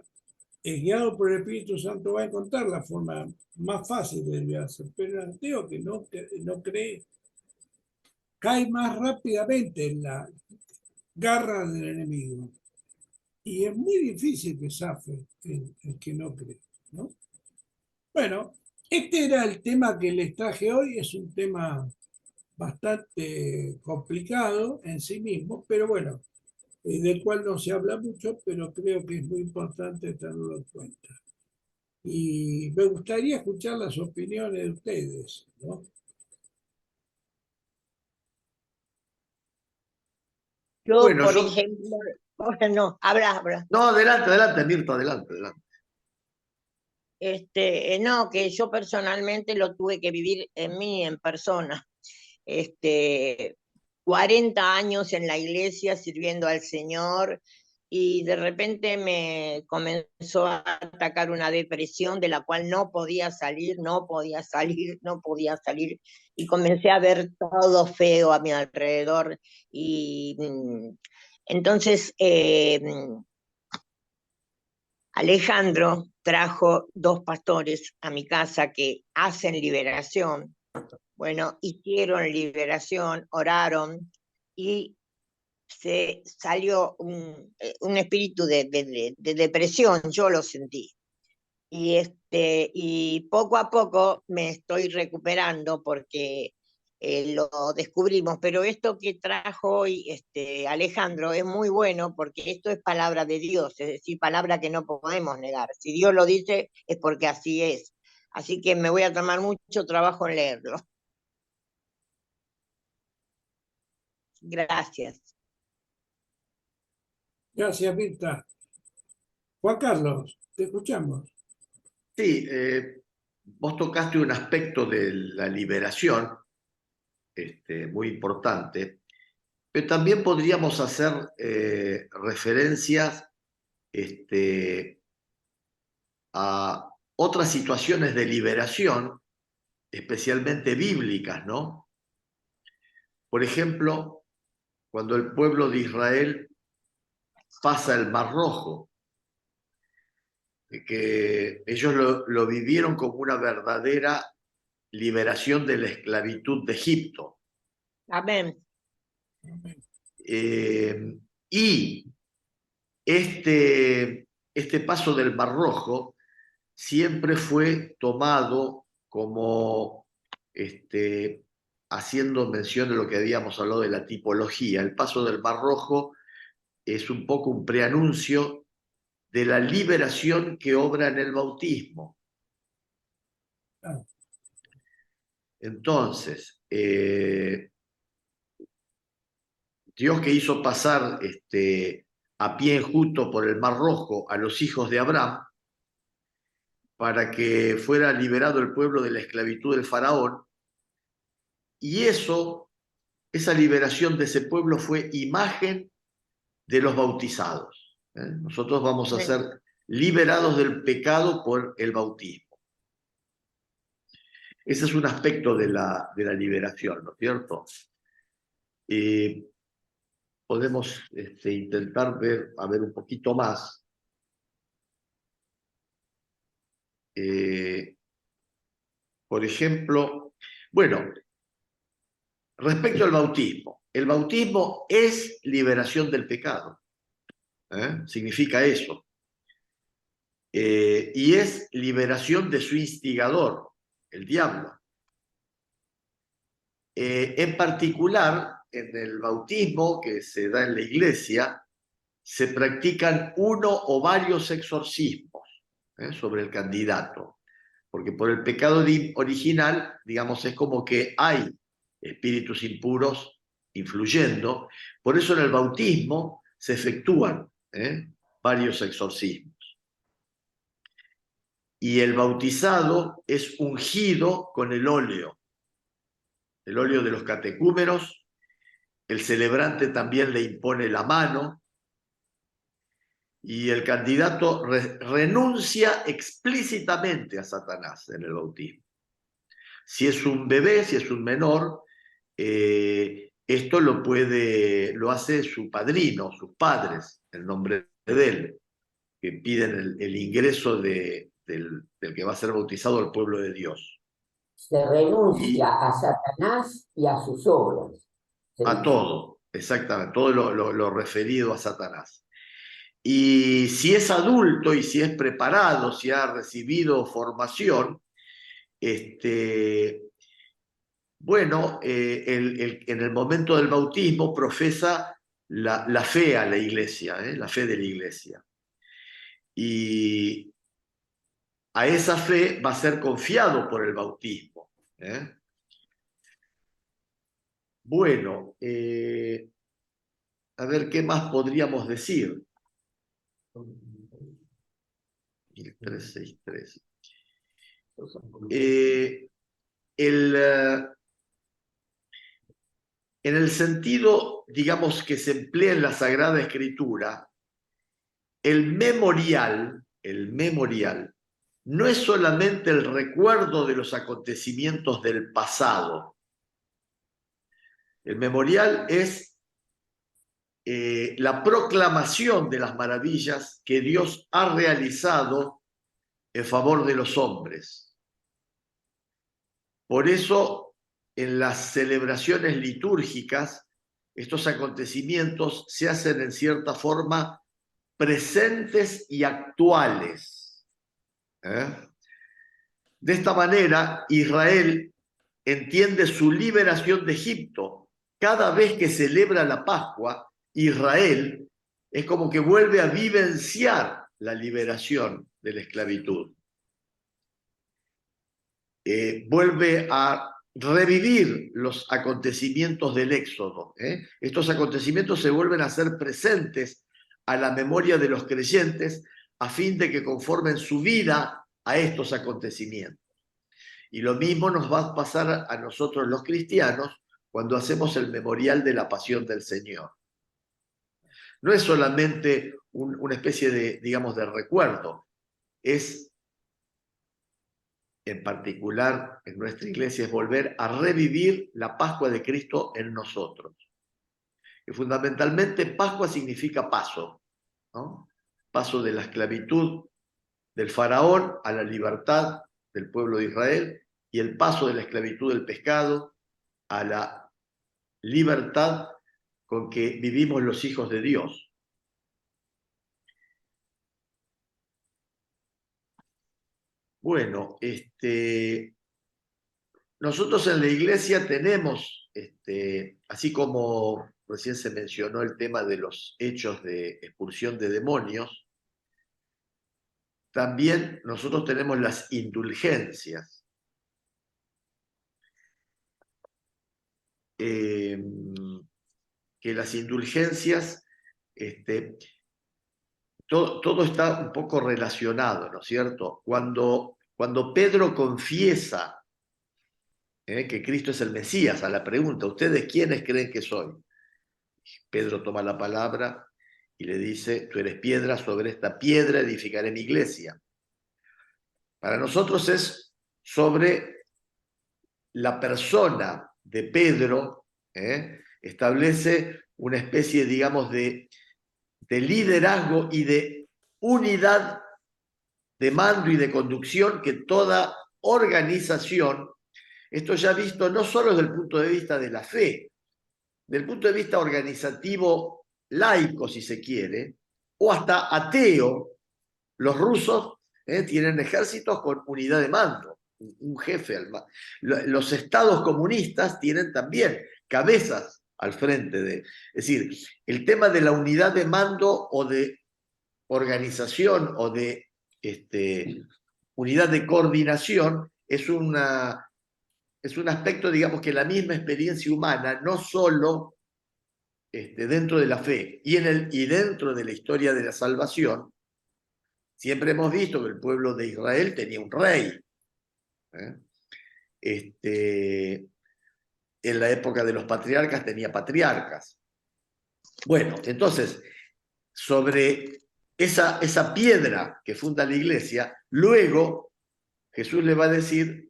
guiado por el Espíritu Santo, va a encontrar la forma más fácil de desviarse. Pero el ateo que no cree, cae más rápidamente en la garra del enemigo. Y es muy difícil que zafe el que no cree, ¿no? Bueno, este era el tema que les traje hoy. Es un tema bastante complicado en sí mismo, pero bueno, del cual no se habla mucho, pero creo que es muy importante tenerlo en cuenta. Y me gustaría escuchar las opiniones de ustedes, ¿no? Yo, Bueno, por yo... ejemplo, ahora no, habla. No, adelante, adelante, Mirta, adelante, adelante. No, que yo personalmente lo tuve que vivir en mí, en persona. 40 años en la iglesia sirviendo al Señor y de repente me comenzó a atacar una depresión de la cual no podía salir, no podía salir, no podía salir y comencé a ver todo feo a mi alrededor y entonces Alejandro trajo 2 pastores a mi casa que hacen liberación. Bueno, hicieron liberación, oraron y se salió un espíritu de depresión, yo lo sentí. Y poco a poco me estoy recuperando porque lo descubrimos, pero esto que trajo hoy Alejandro es muy bueno porque esto es palabra de Dios, es decir, palabra que no podemos negar. Si Dios lo dice es porque así es. Así que me voy a tomar mucho trabajo en leerlo. Gracias. Gracias, Mirta. Juan Carlos, te escuchamos. Sí, vos tocaste un aspecto de la liberación muy importante, pero también podríamos hacer referencias a otras situaciones de liberación, especialmente bíblicas, ¿no? Por ejemplo, cuando el pueblo de Israel pasa el Mar Rojo, que ellos lo vivieron como una verdadera liberación de la esclavitud de Egipto. Amén. Y este paso del Mar Rojo siempre fue tomado como haciendo mención de lo que habíamos hablado de la tipología. El paso del Mar Rojo es un poco un preanuncio de la liberación que obra en el bautismo. Entonces, Dios que hizo pasar a pie enjuto por el Mar Rojo a los hijos de Abraham, para que fuera liberado el pueblo de la esclavitud del faraón, y esa liberación de ese pueblo fue imagen de los bautizados. Nosotros vamos a ser liberados del pecado por el bautismo. Ese es un aspecto de la liberación, ¿no es cierto? Podemos intentar ver un poquito más. Por ejemplo, bueno, respecto al bautismo. El bautismo es liberación del pecado. Significa eso. Y es liberación de su instigador, el diablo. En particular, en el bautismo que se da en la iglesia, se practican uno o varios exorcismos sobre el candidato. Porque por el pecado original, digamos, es como que hay espíritus impuros influyendo. Por eso en el bautismo se efectúan varios exorcismos. Y el bautizado es ungido con el óleo de los catecúmenos. El celebrante también le impone la mano y el candidato renuncia explícitamente a Satanás en el bautismo. Si es un bebé, si es un menor, esto lo hace su padrino, sus padres, en nombre de él, que piden el ingreso del que va a ser bautizado al pueblo de Dios. Se renuncia a Satanás y a sus obras. A todo, exactamente, todo lo referido a Satanás. Y si es adulto y si es preparado, si ha recibido formación, bueno, en el momento del bautismo profesa la fe a la iglesia, la fe de la iglesia. Y a esa fe va a ser confiado por el bautismo. Bueno, a ver qué más podríamos decir. 1363. En el sentido, digamos, que se emplea en la Sagrada Escritura, el memorial no es solamente el recuerdo de los acontecimientos del pasado. El memorial es la proclamación de las maravillas que Dios ha realizado en favor de los hombres. Por eso, en las celebraciones litúrgicas, estos acontecimientos se hacen en cierta forma presentes y actuales. De esta manera, Israel entiende su liberación de Egipto. Cada vez que celebra la Pascua, Israel es como que vuelve a vivenciar la liberación de la esclavitud. vuelve a revivir los acontecimientos del Éxodo. Estos acontecimientos se vuelven a hacer presentes a la memoria de los creyentes a fin de que conformen su vida a estos acontecimientos. Y lo mismo nos va a pasar a nosotros los cristianos cuando hacemos el memorial de la pasión del Señor. No es solamente una especie de, digamos, de recuerdo, es, en particular en nuestra iglesia, es volver a revivir la Pascua de Cristo en nosotros. Y fundamentalmente Pascua significa paso, ¿no? Paso de la esclavitud del faraón a la libertad del pueblo de Israel y el paso de la esclavitud del pecado a la libertad con que vivimos los hijos de Dios. Bueno, nosotros en la iglesia tenemos, así como recién se mencionó el tema de los hechos de expulsión de demonios, también nosotros tenemos las indulgencias. Que las indulgencias, todo está un poco relacionado, ¿no es cierto? Cuando Pedro confiesa que Cristo es el Mesías, a la pregunta, ¿ustedes quiénes creen que soy? Pedro toma la palabra y le dice, tú eres piedra, sobre esta piedra edificaré mi iglesia. Para nosotros es sobre la persona de Pedro, establece una especie, digamos, de liderazgo y de unidad de mando y de conducción que toda organización, esto ya visto no solo desde el punto de vista de la fe, del punto de vista organizativo laico, si se quiere, o hasta ateo, los rusos tienen ejércitos con unidad de mando, un jefe al mando. Los estados comunistas tienen también cabezas al frente de... Es decir, el tema de la unidad de mando o de organización o de unidad de coordinación es un aspecto, digamos, que la misma experiencia humana, no solo dentro de la fe y dentro de la historia de la salvación, siempre hemos visto que el pueblo de Israel tenía un rey. En la época de los patriarcas tenía patriarcas. Bueno, entonces, sobre esa piedra que funda la iglesia, luego Jesús le va a decir,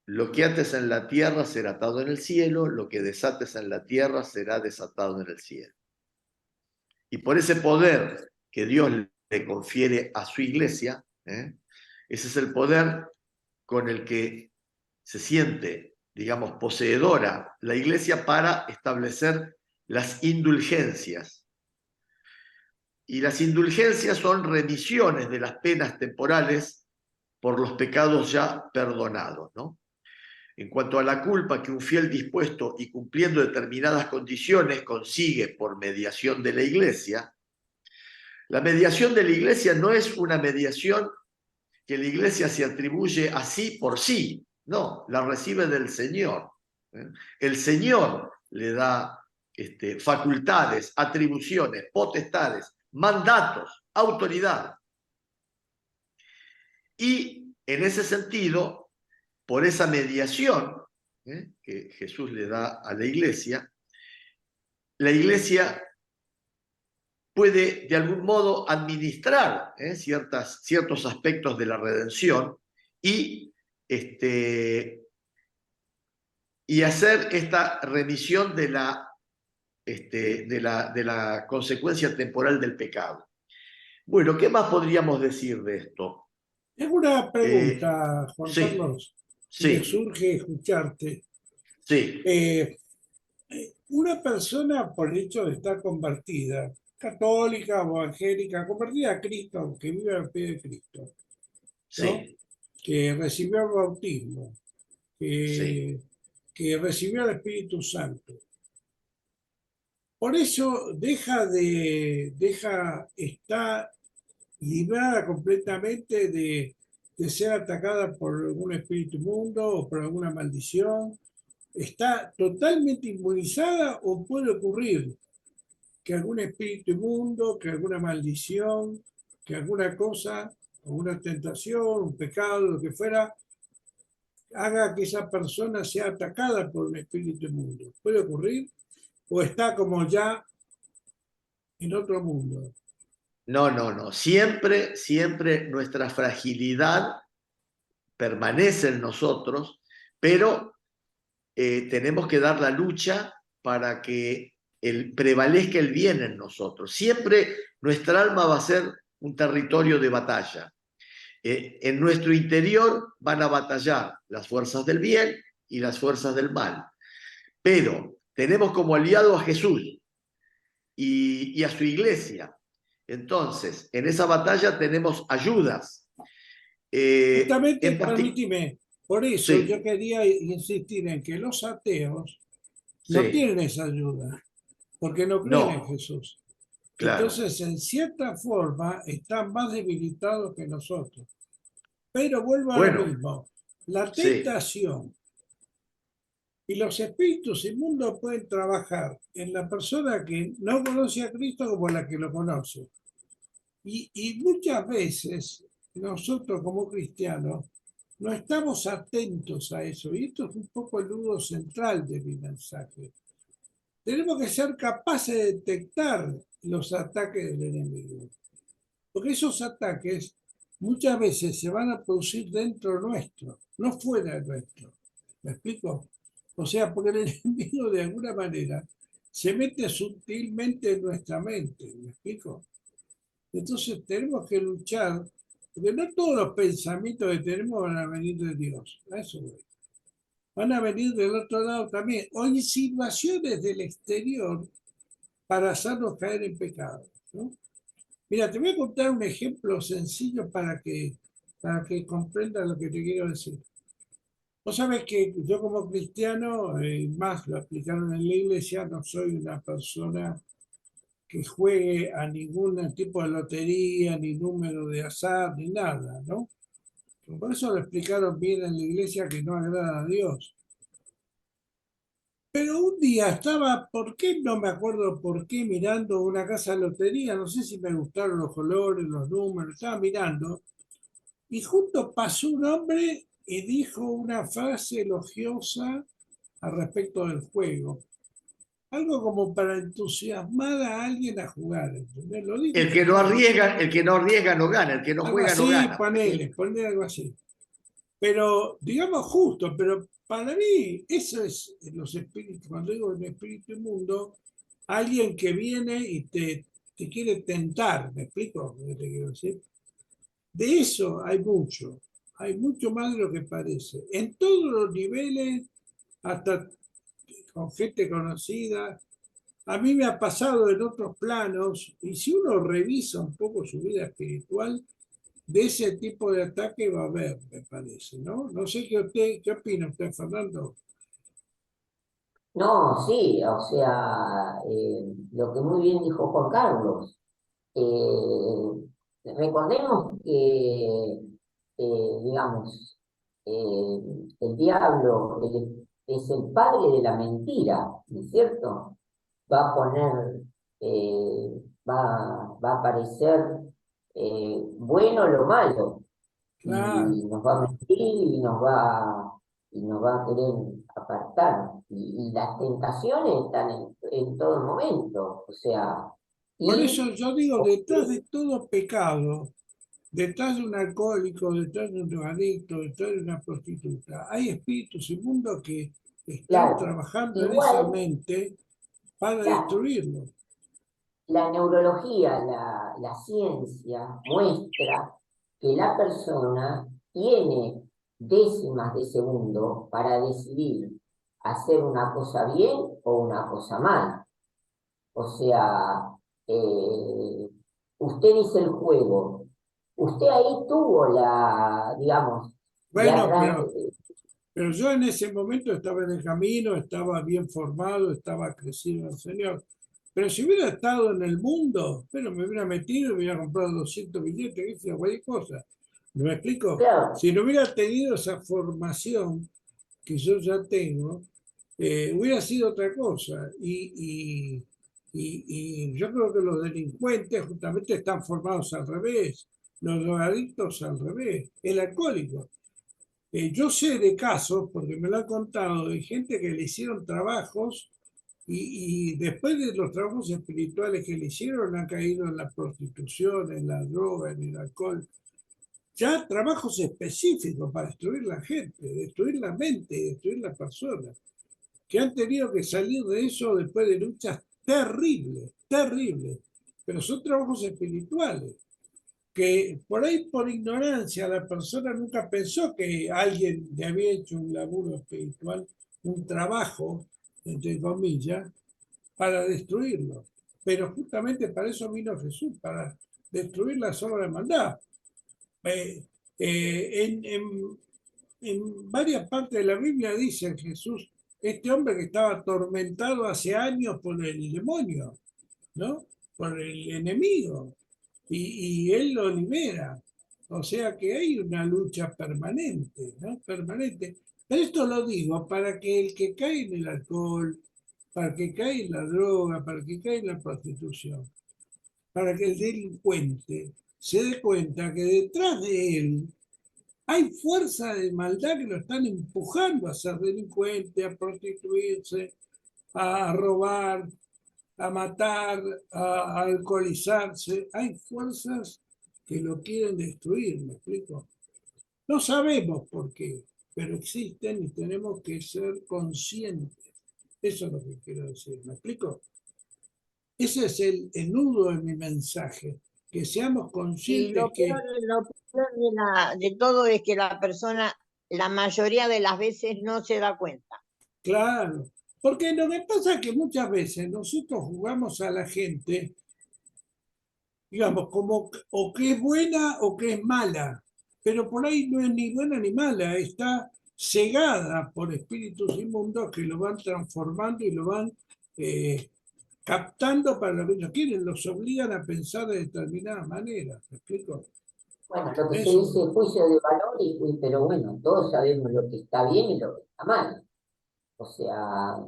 lo que ates en la tierra será atado en el cielo, lo que desates en la tierra será desatado en el cielo. Y por ese poder que Dios le confiere a su iglesia, ese es el poder con el que se siente, digamos, poseedora la iglesia para establecer las indulgencias. Y las indulgencias son remisiones de las penas temporales por los pecados ya perdonados, ¿no? En cuanto a la culpa que un fiel dispuesto y cumpliendo determinadas condiciones consigue por mediación de la iglesia, la mediación de la iglesia no es una mediación que la iglesia se atribuye así por sí, no, la recibe del Señor. El Señor le da facultades, atribuciones, potestades, mandatos, autoridad. Y en ese sentido, por esa mediación que Jesús le da a la iglesia puede de algún modo administrar ciertos aspectos de la redención y hacer esta remisión de la consecuencia temporal del pecado. Bueno, ¿qué más podríamos decir de esto? Tengo una pregunta, Juan sí, Carlos. sí. Me surge escucharte. Sí. Una persona, por el hecho de estar convertida, católica o evangélica, convertida a Cristo, que vive al pie de Cristo, ¿no? Sí. Que recibió el bautismo, que recibió el Espíritu Santo. Por eso está librada completamente de que sea atacada por algún espíritu inmundo o por alguna maldición, ¿está totalmente inmunizada o puede ocurrir que algún espíritu inmundo, que alguna maldición, que alguna cosa, alguna tentación, un pecado, lo que fuera, haga que esa persona sea atacada por un espíritu inmundo? ¿Puede ocurrir? ¿O está como ya en otro mundo? No, no, no. Siempre, siempre nuestra fragilidad permanece en nosotros, pero tenemos que dar la lucha para que prevalezca el bien en nosotros. Siempre nuestra alma va a ser un territorio de batalla. En nuestro interior van a batallar las fuerzas del bien y las fuerzas del mal. Pero tenemos como aliado a Jesús y a su iglesia. Entonces, en esa batalla tenemos ayudas. Justamente, permíteme, por eso Sí, yo quería insistir en que los ateos no sí, tienen esa ayuda, porque no creen en no, Jesús. claro. Entonces, en cierta forma, están más debilitados que nosotros. Pero vuelvo a lo Bueno, mismo. La sí, tentación y los espíritus inmundos pueden trabajar en la persona que no conoce a Cristo como la que lo conoce. Y muchas veces nosotros como cristianos no estamos atentos a eso. Y esto es un poco el nudo central de mi mensaje. Tenemos que ser capaces de detectar los ataques del enemigo. Porque esos ataques muchas veces se van a producir dentro nuestro, no fuera nuestro. ¿Me explico? O sea, porque el enemigo de alguna manera se mete sutilmente en nuestra mente. ¿Me explico? Entonces tenemos que luchar, porque no todos los pensamientos que tenemos van a venir de Dios. A eso voy. Van a venir del otro lado también, o insinuaciones del exterior para hacernos caer en pecado, ¿no? Mira, te voy a contar un ejemplo sencillo para que comprendas lo que te quiero decir. Vos sabés que yo como cristiano, más lo aplicaron en la iglesia, no soy una persona que juegue a ningún tipo de lotería, ni número de azar, ni nada, ¿no? Por eso lo explicaron bien en la iglesia que no agrada a Dios. Pero un día estaba, ¿por qué? No me acuerdo por qué, mirando una casa de lotería, no sé si me gustaron los colores, los números, estaba mirando, y justo pasó un hombre y dijo una frase elogiosa al respecto del juego. Algo como para entusiasmar a alguien a jugar, ¿entendés? Lo dijo el que no arriesga no gana, el que no algo juega no así, gana. ponele algo así. Pero, digamos justo, pero para mí eso es los espíritus, cuando digo el espíritu inmundo, alguien que viene y te quiere tentar, ¿me explico lo que te quiero decir? De eso hay mucho más de lo que parece, en todos los niveles, hasta con gente conocida. A mí me ha pasado en otros planos, y si uno revisa un poco su vida espiritual, de ese tipo de ataque va a haber, me parece, ¿no? No sé qué opina usted, Fernando. No, sí, o sea, lo que muy bien dijo Juan Carlos. Recordemos que, digamos, el diablo es el padre de la mentira, ¿no es cierto? Va a poner, va a aparecer bueno o lo malo, Claro, y nos va a mentir y nos va a querer apartar. Y las tentaciones están en todo momento, o sea, por eso y yo digo, detrás de todo pecado, detrás de un alcohólico, detrás de un drogadicto, detrás de una prostituta, hay espíritus inmundos que están claro, trabajando en esa igual, mente para claro, destruirlo. la neurología, la ciencia muestra que la persona tiene décimas de segundo para decidir hacer una cosa bien o una cosa mal. O sea, usted dice el juego, usted ahí tuvo digamos, la Bueno, pero yo en ese momento estaba en el camino, estaba bien formado, estaba crecido en el Señor. Pero si hubiera estado en el mundo, pero me hubiera metido, me hubiera comprado 200 billetes, qué sé yo, cualquier cosa. ¿Me explico? Claro, Si no hubiera tenido esa formación que yo ya tengo, hubiera sido otra cosa. Y yo creo que los delincuentes justamente están formados al revés, los drogadictos al revés, el alcohólico. Yo sé de casos, porque me lo han contado, de gente que le hicieron trabajos y después de los trabajos espirituales que le hicieron han caído en la prostitución, en la droga, en el alcohol. Ya trabajos específicos para destruir la gente, destruir la mente, destruir la persona, que han tenido que salir de eso después de luchas terribles, terribles. Pero son trabajos espirituales que por ahí por ignorancia la persona nunca pensó que alguien le había hecho un laburo espiritual, un trabajo, entre comillas, para destruirlo. Pero justamente para eso vino Jesús, para destruir las obras de maldad. Eh, en varias partes de la Biblia dice Jesús, este hombre que estaba atormentado hace años por el demonio, ¿no? Por el enemigo y él lo libera. O sea que hay una lucha permanente, ¿no? Permanente. Pero esto lo digo para que el que cae en el alcohol, para el que cae en la droga, para el que cae en la prostitución, para que el delincuente se dé cuenta que detrás de él hay fuerzas de maldad que lo están empujando a ser delincuente, a prostituirse, a robar, a matar, a alcoholizarse. Hay fuerzas que lo quieren destruir, ¿me explico? No sabemos por qué, pero existen y tenemos que ser conscientes. Eso es lo que quiero decir, ¿me explico? Ese es el nudo de mi mensaje, que seamos Y conscientes que, lo peor de todo es que la persona, la mayoría de las veces, no se da cuenta. claro, porque lo que pasa es que muchas veces nosotros jugamos a la gente, digamos, como o que es buena o que es mala, pero por ahí no es ni buena ni mala, está cegada por espíritus inmundos que lo van transformando y lo van eh, captando para lo que ellos quieren, los obligan a pensar de determinada manera. ¿Me explico? bueno, lo que se Eso. dice juicio de valor, pero bueno, todos sabemos lo que está bien y lo que está mal. O sea,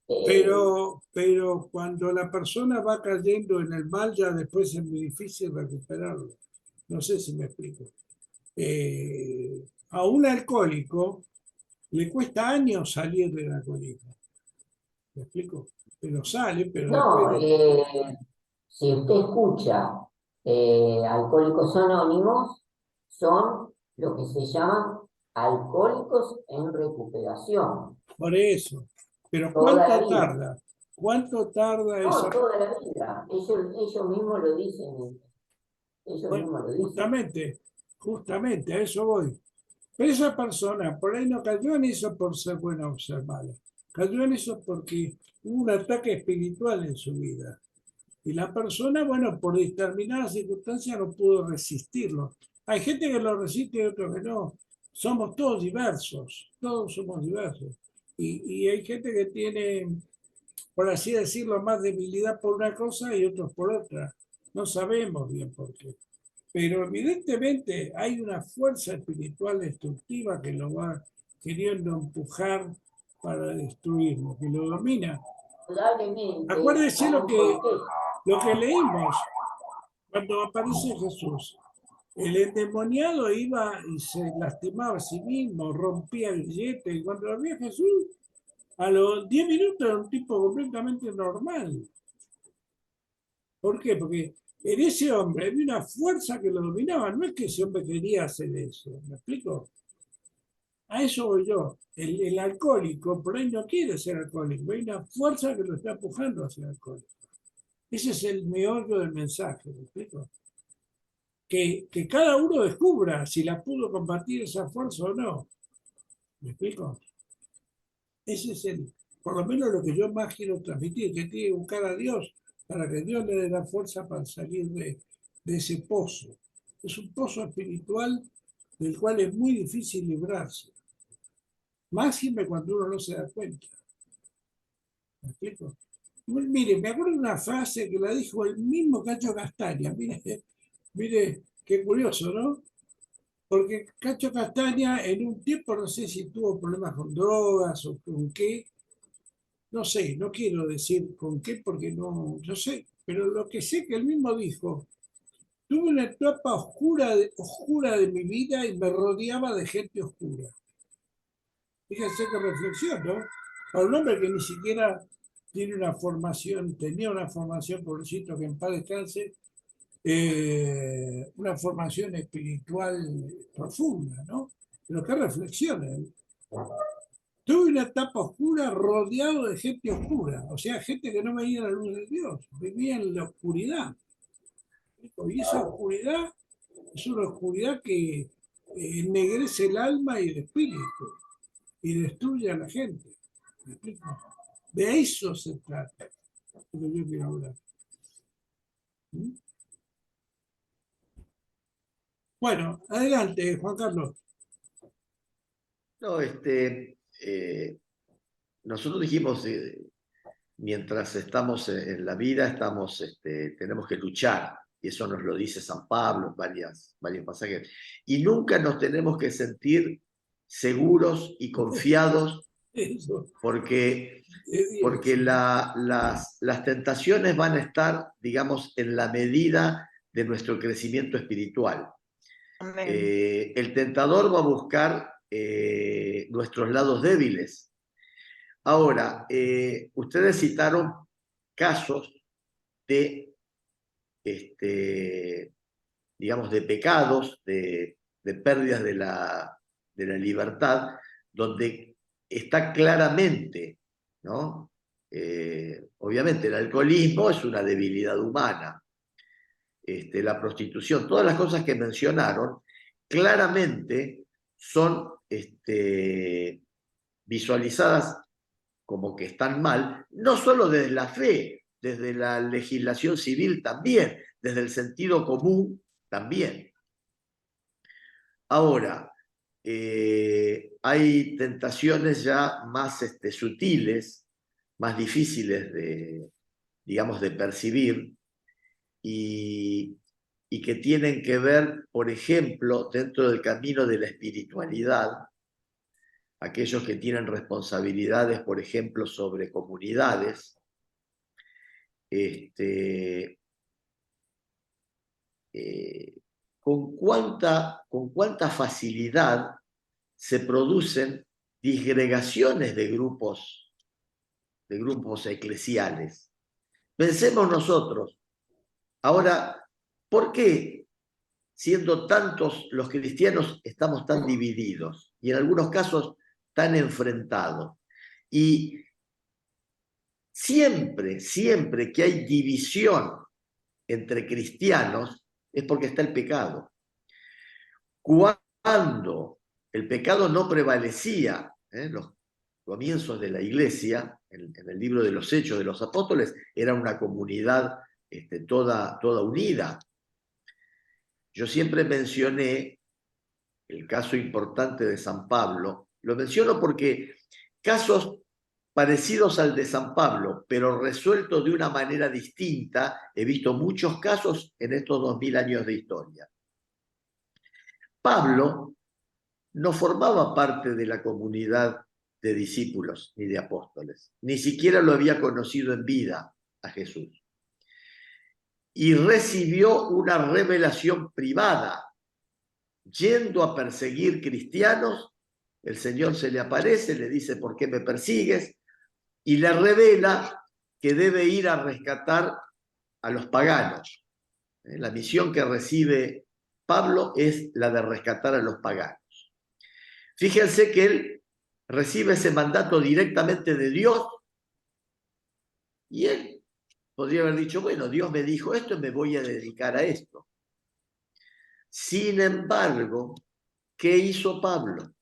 eh, Pero cuando la persona va cayendo en el mal, ya después es muy difícil recuperarlo. No sé si me explico. A un alcohólico le cuesta años salir del alcoholismo. ¿Me explico? Pero sale, pero después no, si usted escucha Alcohólicos Anónimos, son lo que se llaman alcohólicos en recuperación. por eso. Pero Toda la ¿cuánto vida. tarda? ¿Cuánto tarda No, esa? toda la vida. Ellos mismos lo dicen. Ellos Bueno, mismos lo dicen. justamente, a eso voy. Pero esa persona por ahí no cayó en eso por ser buena o ser mala. Cayó en eso porque hubo un ataque espiritual en su vida. Y la persona, bueno, por determinadas circunstancias no pudo resistirlo. Hay gente que lo resiste y otros que no. Somos todos diversos, todos somos diversos. Y hay gente que tiene, por así decirlo, más debilidad por una cosa y otros por otra. No sabemos bien por qué. Pero evidentemente hay una fuerza espiritual destructiva que lo va queriendo empujar para destruirlo, que lo domina. Probablemente Acuérdense hay un porqué. lo que leímos cuando aparece Jesús. El endemoniado iba y se lastimaba a sí mismo, rompía el billete, y cuando lo vio Jesús, a los 10 minutos era un tipo completamente normal. ¿Por qué? Porque en ese hombre había una fuerza que lo dominaba. No es que ese hombre quería hacer eso. ¿Me explico? A eso voy yo. El alcohólico por ahí no quiere ser alcohólico. Hay una fuerza que lo está empujando a ser alcohólico. Ese es el meollo del mensaje. ¿Me explico? Que cada uno descubra si la pudo combatir esa fuerza o no. ¿Me explico? Ese es por lo menos lo que yo más quiero transmitir, que tiene que buscar a Dios para que Dios le dé la fuerza para salir de ese pozo. Es un pozo espiritual del cual es muy difícil librarse. Máxime cuando uno no se da cuenta. ¿Me explico? Mire, me acuerdo de una frase que la dijo el mismo Cacho Castaña. Mire, mire, qué curioso, ¿no? Porque Cacho Castaña en un tiempo, no sé si tuvo problemas con drogas o con qué, no sé, no quiero decir con qué porque no sé, pero lo que sé que él mismo dijo, tuve una etapa oscura de mi vida y me rodeaba de gente oscura. Fíjense qué reflexión, ¿no? Para un hombre que ni siquiera tiene una formación, tenía una formación, pobrecito, que en paz descanse, una formación espiritual profunda, ¿no? Pero qué reflexión, ¿eh? Tuve una etapa oscura rodeado de gente oscura, o sea, gente que no veía la luz de Dios, vivía en la oscuridad. Y esa oscuridad es una oscuridad que ennegrece el alma y el espíritu y destruye a la gente. ¿Me explico? De eso se trata, lo que yo quiero hablar. ¿Mm? Bueno, adelante, Juan Carlos. No, nosotros dijimos, mientras estamos en la vida, tenemos que luchar, y eso nos lo dice San Pablo en varios pasajes, y nunca nos tenemos que sentir seguros y confiados Eso, porque Dios. las tentaciones van a estar, digamos, en la medida de nuestro crecimiento espiritual. Amén. El tentador va a buscar nuestros lados débiles. Ahora, ustedes citaron casos de, digamos, de pecados, de pérdidas de la libertad, donde está claramente, ¿no? Obviamente el alcoholismo es una debilidad humana, la prostitución, todas las cosas que mencionaron, claramente son visualizadas como que están mal, no solo desde la fe, desde la legislación civil también, desde el sentido común también. Ahora, hay tentaciones ya más sutiles, más difíciles de, digamos, de percibir y que tienen que ver, por ejemplo, dentro del camino de la espiritualidad, aquellos que tienen responsabilidades, por ejemplo, sobre comunidades, con cuánta facilidad se producen disgregaciones de grupos eclesiales. Pensemos nosotros, ahora, ¿por qué siendo tantos los cristianos estamos tan divididos y en algunos casos tan enfrentados? Y siempre que hay división entre cristianos es porque está el pecado. Cuando el pecado no prevalecía en los comienzos de la iglesia, en el libro de los Hechos de los Apóstoles, era una comunidad toda unida. Yo siempre mencioné el caso importante de San Pablo. Lo menciono porque casos parecidos al de San Pablo, pero resueltos de una manera distinta, he visto muchos casos en estos 2000 años de historia. Pablo no formaba parte de la comunidad de discípulos ni de apóstoles, ni siquiera lo había conocido en vida a Jesús. Y recibió una revelación privada. Yendo a perseguir cristianos, el Señor se le aparece, le dice, ¿por qué me persigues? Y le revela que debe ir a rescatar a los paganos. La misión que recibe Pablo es la de rescatar a los paganos. Fíjense que él recibe ese mandato directamente de Dios y él podría haber dicho, bueno, Dios me dijo esto y me voy a dedicar a esto. Sin embargo, ¿qué hizo Pablo?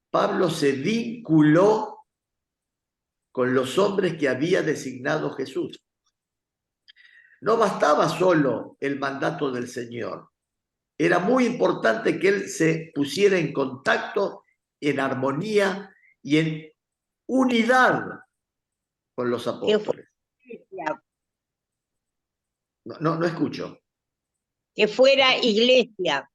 Pablo se vinculó con los hombres que había designado Jesús. No bastaba solo el mandato del Señor. Era muy importante que él se pusiera en contacto, en armonía y en unidad con los apóstoles. No escucho. Que fuera iglesia.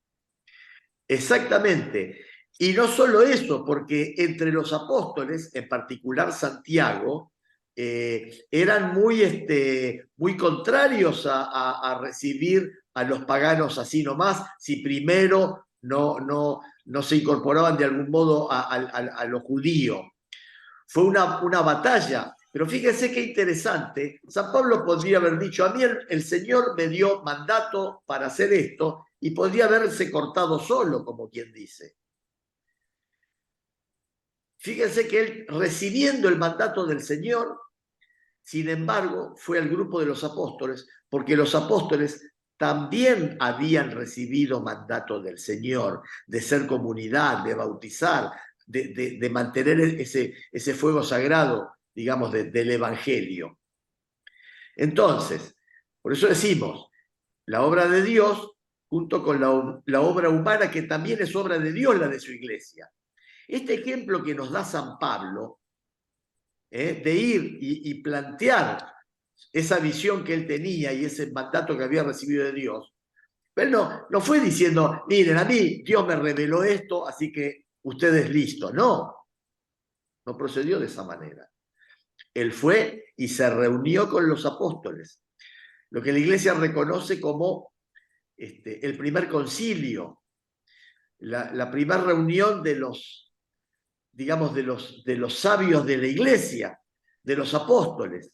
Exactamente. Y no solo eso, porque entre los apóstoles, en particular Santiago, eran muy contrarios a recibir a los paganos así nomás, si primero no se incorporaban de algún modo a lo judío. Fue una batalla, pero fíjense qué interesante. San Pablo podría haber dicho, a mí el Señor me dio mandato para hacer esto, y podría haberse cortado solo, como quien dice. Fíjense que él, recibiendo el mandato del Señor, sin embargo, fue al grupo de los apóstoles, porque los apóstoles también habían recibido mandato del Señor, de ser comunidad, de bautizar, de mantener ese fuego sagrado, digamos, del Evangelio. Entonces, por eso decimos, la obra de Dios junto con la obra humana, que también es obra de Dios, la de su iglesia. Este ejemplo que nos da San Pablo, de ir y plantear esa visión que él tenía y ese mandato que había recibido de Dios, pero no fue diciendo, miren, a mí Dios me reveló esto, así que ustedes listos. No procedió de esa manera. Él fue y se reunió con los apóstoles, lo que la iglesia reconoce como el primer concilio, la primera reunión de los, digamos, de los sabios de la iglesia, de los apóstoles.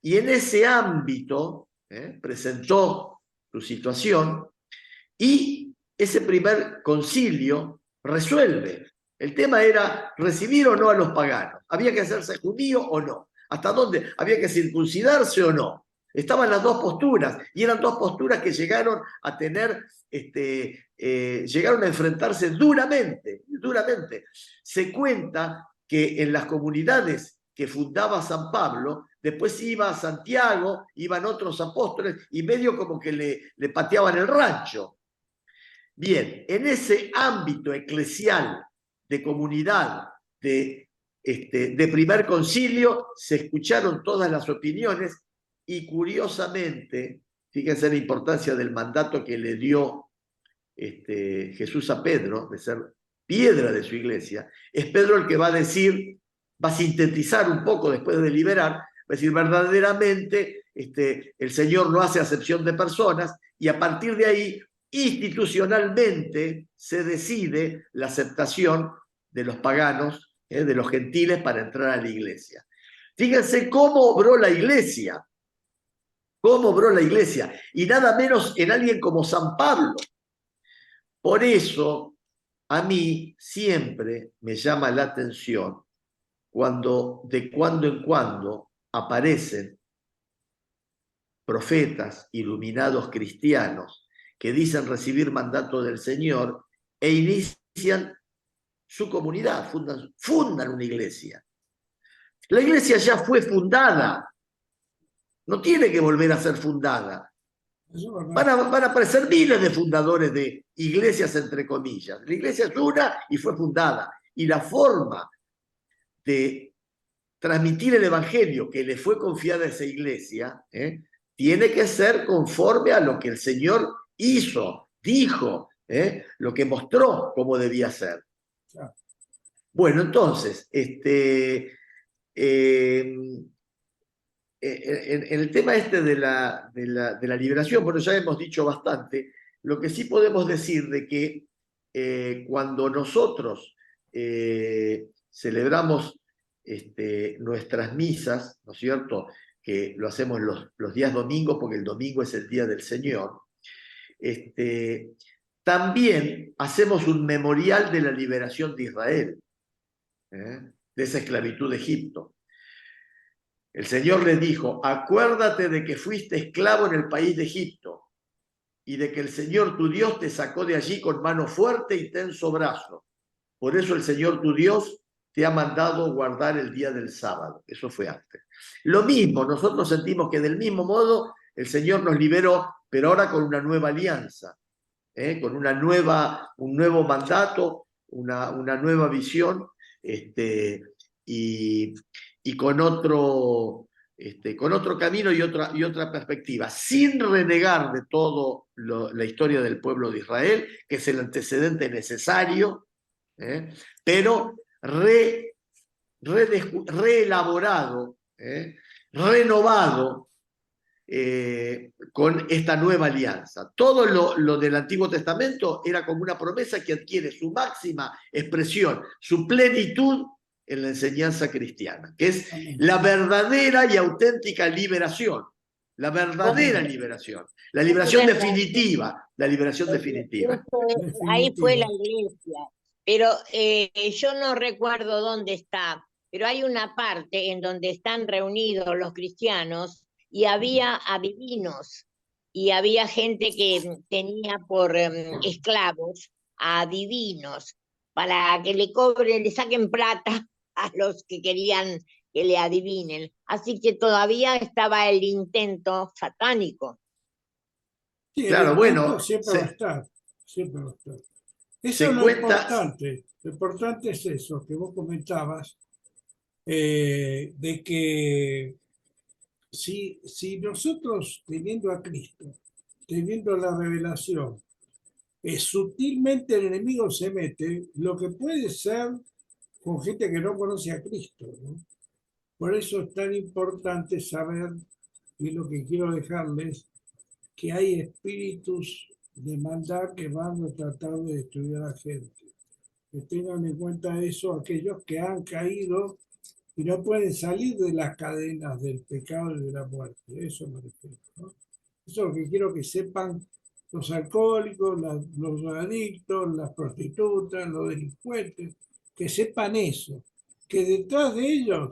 Y en ese ámbito presentó su situación, y ese primer concilio resuelve. El tema era recibir o no a los paganos. ¿Había que hacerse judío o no? ¿Hasta dónde? ¿Había que circuncidarse o no? Estaban las dos posturas, y eran dos posturas que llegaron a tener, llegaron a enfrentarse duramente. Se cuenta que en las comunidades que fundaba San Pablo, después iba a Santiago, iban otros apóstoles, y medio como que le pateaban el rancho. Bien, en ese ámbito eclesial, de comunidad, de primer concilio, se escucharon todas las opiniones, y curiosamente, fíjense la importancia del mandato que le dio Jesús a Pedro, de ser piedra de su iglesia. Es Pedro el que va a decir, va a sintetizar un poco después de deliberar, va a decir, verdaderamente el Señor no hace acepción de personas, y a partir de ahí, institucionalmente, se decide la aceptación de los paganos, de los gentiles, para entrar a la iglesia. Fíjense cómo obró la iglesia, y nada menos en alguien como San Pablo. Por eso, a mí siempre me llama la atención cuando de cuando en cuando aparecen profetas iluminados cristianos que dicen recibir mandato del Señor e inician su comunidad, fundan una iglesia. La iglesia ya fue fundada, no tiene que volver a ser fundada. Van a aparecer miles de fundadores de iglesias, entre comillas. La iglesia es una y fue fundada. Y la forma de transmitir el evangelio que le fue confiada a esa iglesia, tiene que ser conforme a lo que el Señor hizo, dijo, lo que mostró cómo debía ser. Bueno, entonces, en el tema de la liberación, bueno, ya hemos dicho bastante. Lo que sí podemos decir de que cuando nosotros celebramos nuestras misas, ¿no es cierto?, que lo hacemos los días domingos, porque el domingo es el día del Señor, también hacemos un memorial de la liberación de Israel, de esa esclavitud de Egipto. El Señor les dijo, acuérdate de que fuiste esclavo en el país de Egipto, y de que el Señor tu Dios te sacó de allí con mano fuerte y tenso brazo. Por eso el Señor tu Dios te ha mandado guardar el día del sábado. Eso fue antes. Lo mismo, nosotros sentimos que del mismo modo el Señor nos liberó, pero ahora con una nueva alianza, con un nuevo mandato, una nueva visión, y con otro con otro camino y otra perspectiva, sin renegar de todo la historia del pueblo de Israel, que es el antecedente necesario, pero reelaborado, renovado, con esta nueva alianza. Todo lo del Antiguo Testamento era como una promesa que adquiere su máxima expresión, su plenitud en la enseñanza cristiana, que es la verdadera y auténtica liberación, la verdadera liberación, la liberación definitiva, la liberación definitiva. Ahí fue la iglesia, pero yo no recuerdo dónde está, pero hay una parte en donde están reunidos los cristianos y había adivinos y había gente que tenía por esclavos a adivinos para que le cobren, le saquen plata a los que querían que le adivinen. Así que todavía estaba el intento satánico. Sí, Claro, bueno, siempre va a estar, siempre va a estar. Eso se es lo cuenta, importante. Lo importante es eso que vos comentabas, de que si nosotros, teniendo a Cristo, teniendo la revelación, sutilmente el enemigo se mete, lo que puede ser con gente que no conoce a Cristo, ¿no? Por eso es tan importante saber, y lo que quiero dejarles, que hay espíritus de maldad que van a tratar de destruir a la gente. Que tengan en cuenta eso aquellos que han caído y no pueden salir de las cadenas del pecado y de la muerte. Eso me refiero, ¿no? Eso es lo que quiero que sepan los alcohólicos, los adictos, las prostitutas, los delincuentes, que sepan eso, que detrás de ellos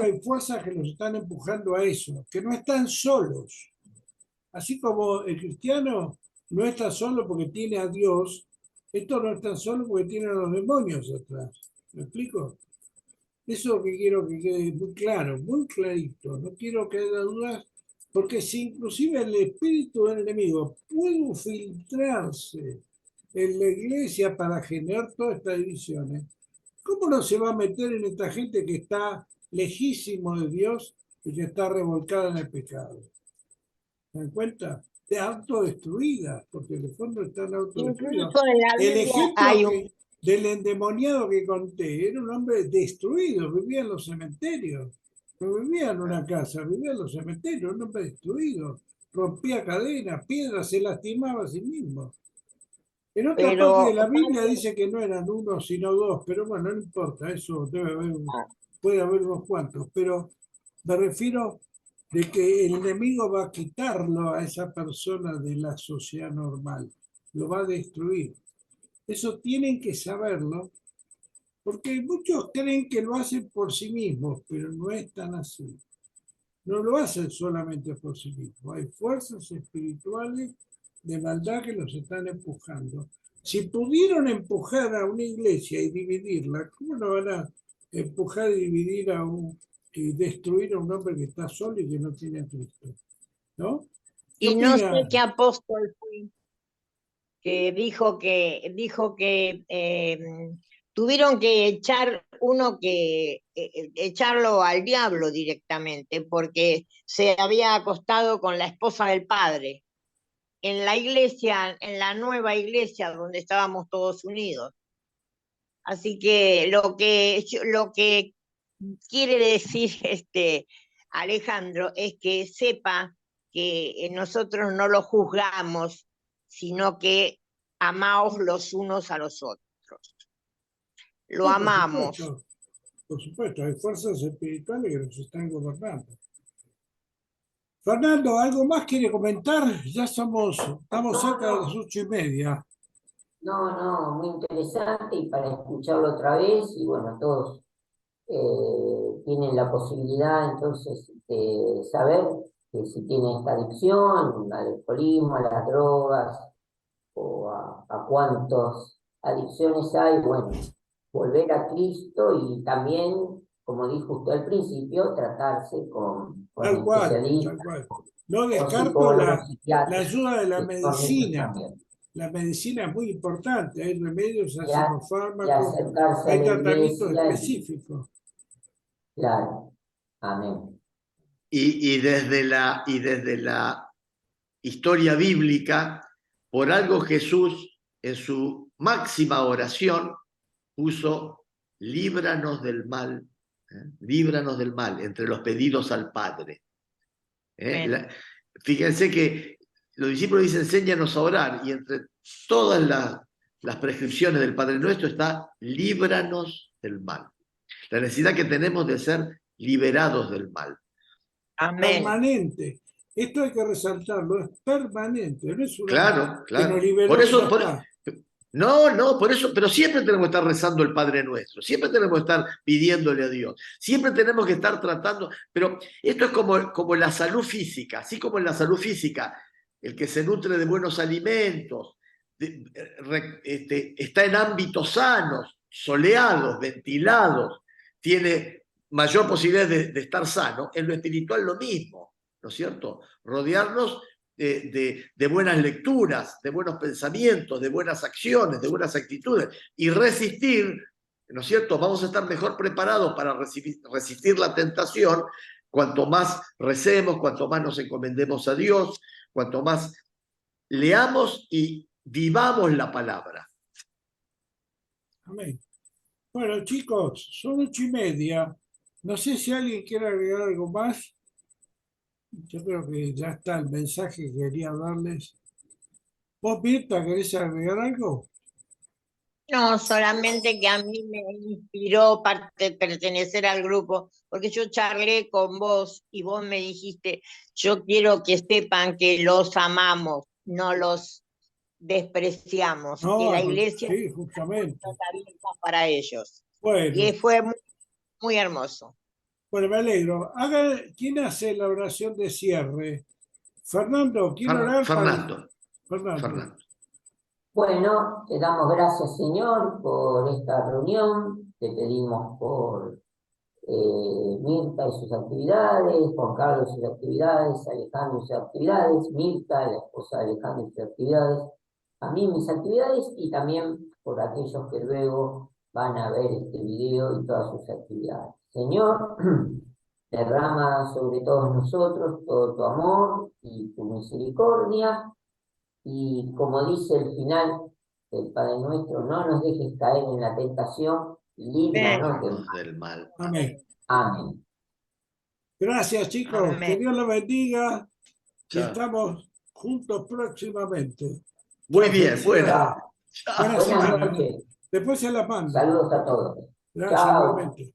hay fuerzas que los están empujando a eso, que no están solos. Así como el cristiano no está solo porque tiene a Dios, estos no están solos porque tienen a los demonios atrás. ¿Me explico? Eso es lo que quiero que quede muy claro, muy clarito. No quiero que haya dudas, porque si inclusive el espíritu del enemigo puede filtrarse en la iglesia para generar todas estas divisiones, ¿cómo no se va a meter en esta gente que está lejísimo de Dios y que está revolcada en el pecado? ¿Se dan cuenta? De autodestruida, porque en el fondo están autodestruidos. Incluso en la El Biblia ejemplo hay un... del endemoniado que conté era un hombre destruido, vivía en los cementerios. No vivía en una casa, vivía en los cementerios, un hombre destruido. Rompía cadenas, piedras, se lastimaba a sí mismo. En otra parte de la Biblia dice que no eran uno, sino dos, pero bueno, no importa, eso puede haber unos cuantos, pero me refiero de que el enemigo va a quitarlo a esa persona de la sociedad normal, lo va a destruir. Eso tienen que saberlo, porque muchos creen que lo hacen por sí mismos, pero no es tan así. No lo hacen solamente por sí mismos, hay fuerzas espirituales de maldad que los están empujando. Si pudieron empujar a una iglesia y dividirla, ¿cómo no van a empujar y dividir y destruir a un hombre que está solo y que no tiene a Cristo? ¿No? Y no sé qué apóstol fue que dijo que tuvieron que echarlo al diablo directamente porque se había acostado con la esposa del padre en la iglesia, en la nueva iglesia donde estábamos todos unidos. Así que lo que quiere decir Alejandro es que sepa que nosotros no lo juzgamos, sino que amamos los unos a los otros. Lo amamos. Por supuesto, hay fuerzas espirituales que nos están gobernando. Fernando, ¿algo más quiere comentar? Ya estamos cerca de las 8:30. No, muy interesante y para escucharlo otra vez y bueno, todos tienen la posibilidad entonces de saber que si tienen esta adicción, al alcoholismo, a las drogas o a cuántas adicciones hay, bueno, volver a Cristo y también, como dijo usted al principio, tratarse con Tal cual, especialistas. tal cual. No descarto la ayuda de la medicina. La medicina es muy importante, hay remedios, hay fármacos, hay tratamientos específicos. Claro. Amén. Y desde la historia bíblica, por algo Jesús en su máxima oración puso líbranos del mal, líbranos del mal, entre los pedidos al Padre. Fíjense que los discípulos dicen, enséñanos a orar, y entre todas las prescripciones del Padre Nuestro está líbranos del mal. La necesidad que tenemos de ser liberados del mal. Amén. Permanente. Esto hay que resaltarlo, es permanente, no es una Claro, que nos claro. liberó Por y eso, ya está. no, por eso, pero siempre tenemos que estar rezando el Padre Nuestro, siempre tenemos que estar pidiéndole a Dios, siempre tenemos que estar tratando, pero esto es como la salud física, así como en la salud física, el que se nutre de buenos alimentos, está en ámbitos sanos, soleados, ventilados, tiene mayor posibilidad de estar sano, en lo espiritual lo mismo, ¿no es cierto? Rodearnos de buenas lecturas, de buenos pensamientos, de buenas acciones, de buenas actitudes, y resistir, ¿no es cierto? Vamos a estar mejor preparados para resistir la tentación cuanto más recemos, cuanto más nos encomendemos a Dios, cuanto más leamos y vivamos la palabra. Amén. Bueno, chicos, son 8:30. No sé si alguien quiere agregar algo más. Yo creo que ya está el mensaje que quería darles. ¿Vos, Mirta, querés agregar algo? No, solamente que a mí me inspiró pertenecer al grupo, porque yo charlé con vos y vos me dijiste, yo quiero que sepan que los amamos, no los despreciamos, que No, la iglesia sí, justamente. está abierta para ellos. Bueno, Y fue muy, muy hermoso. bueno, me alegro. ¿Quién hace la oración de cierre? Fernando, ¿quién orar? Fernando. Fernando. Bueno, te damos gracias, Señor, por esta reunión. Te pedimos por Mirta y sus actividades, Juan Carlos y sus actividades, Alejandro y sus actividades, Mirta, la esposa de Alejandro y sus actividades, a mí mis actividades, y también por aquellos que luego van a ver este video y todas sus actividades. Señor, derrama sobre todos nosotros todo tu amor y tu misericordia, y como dice el final del Padre Nuestro, no nos dejes caer en la tentación, líbranos del mal. Amén. Amén. Gracias, chicos. Amén. Que Dios los bendiga. Y Chao. estamos juntos próximamente. Muy Chao, bien, felicidades. bueno. Buena Buenas semana. noches. Después se la mando. Saludos a todos. Gracias, Chao. igualmente.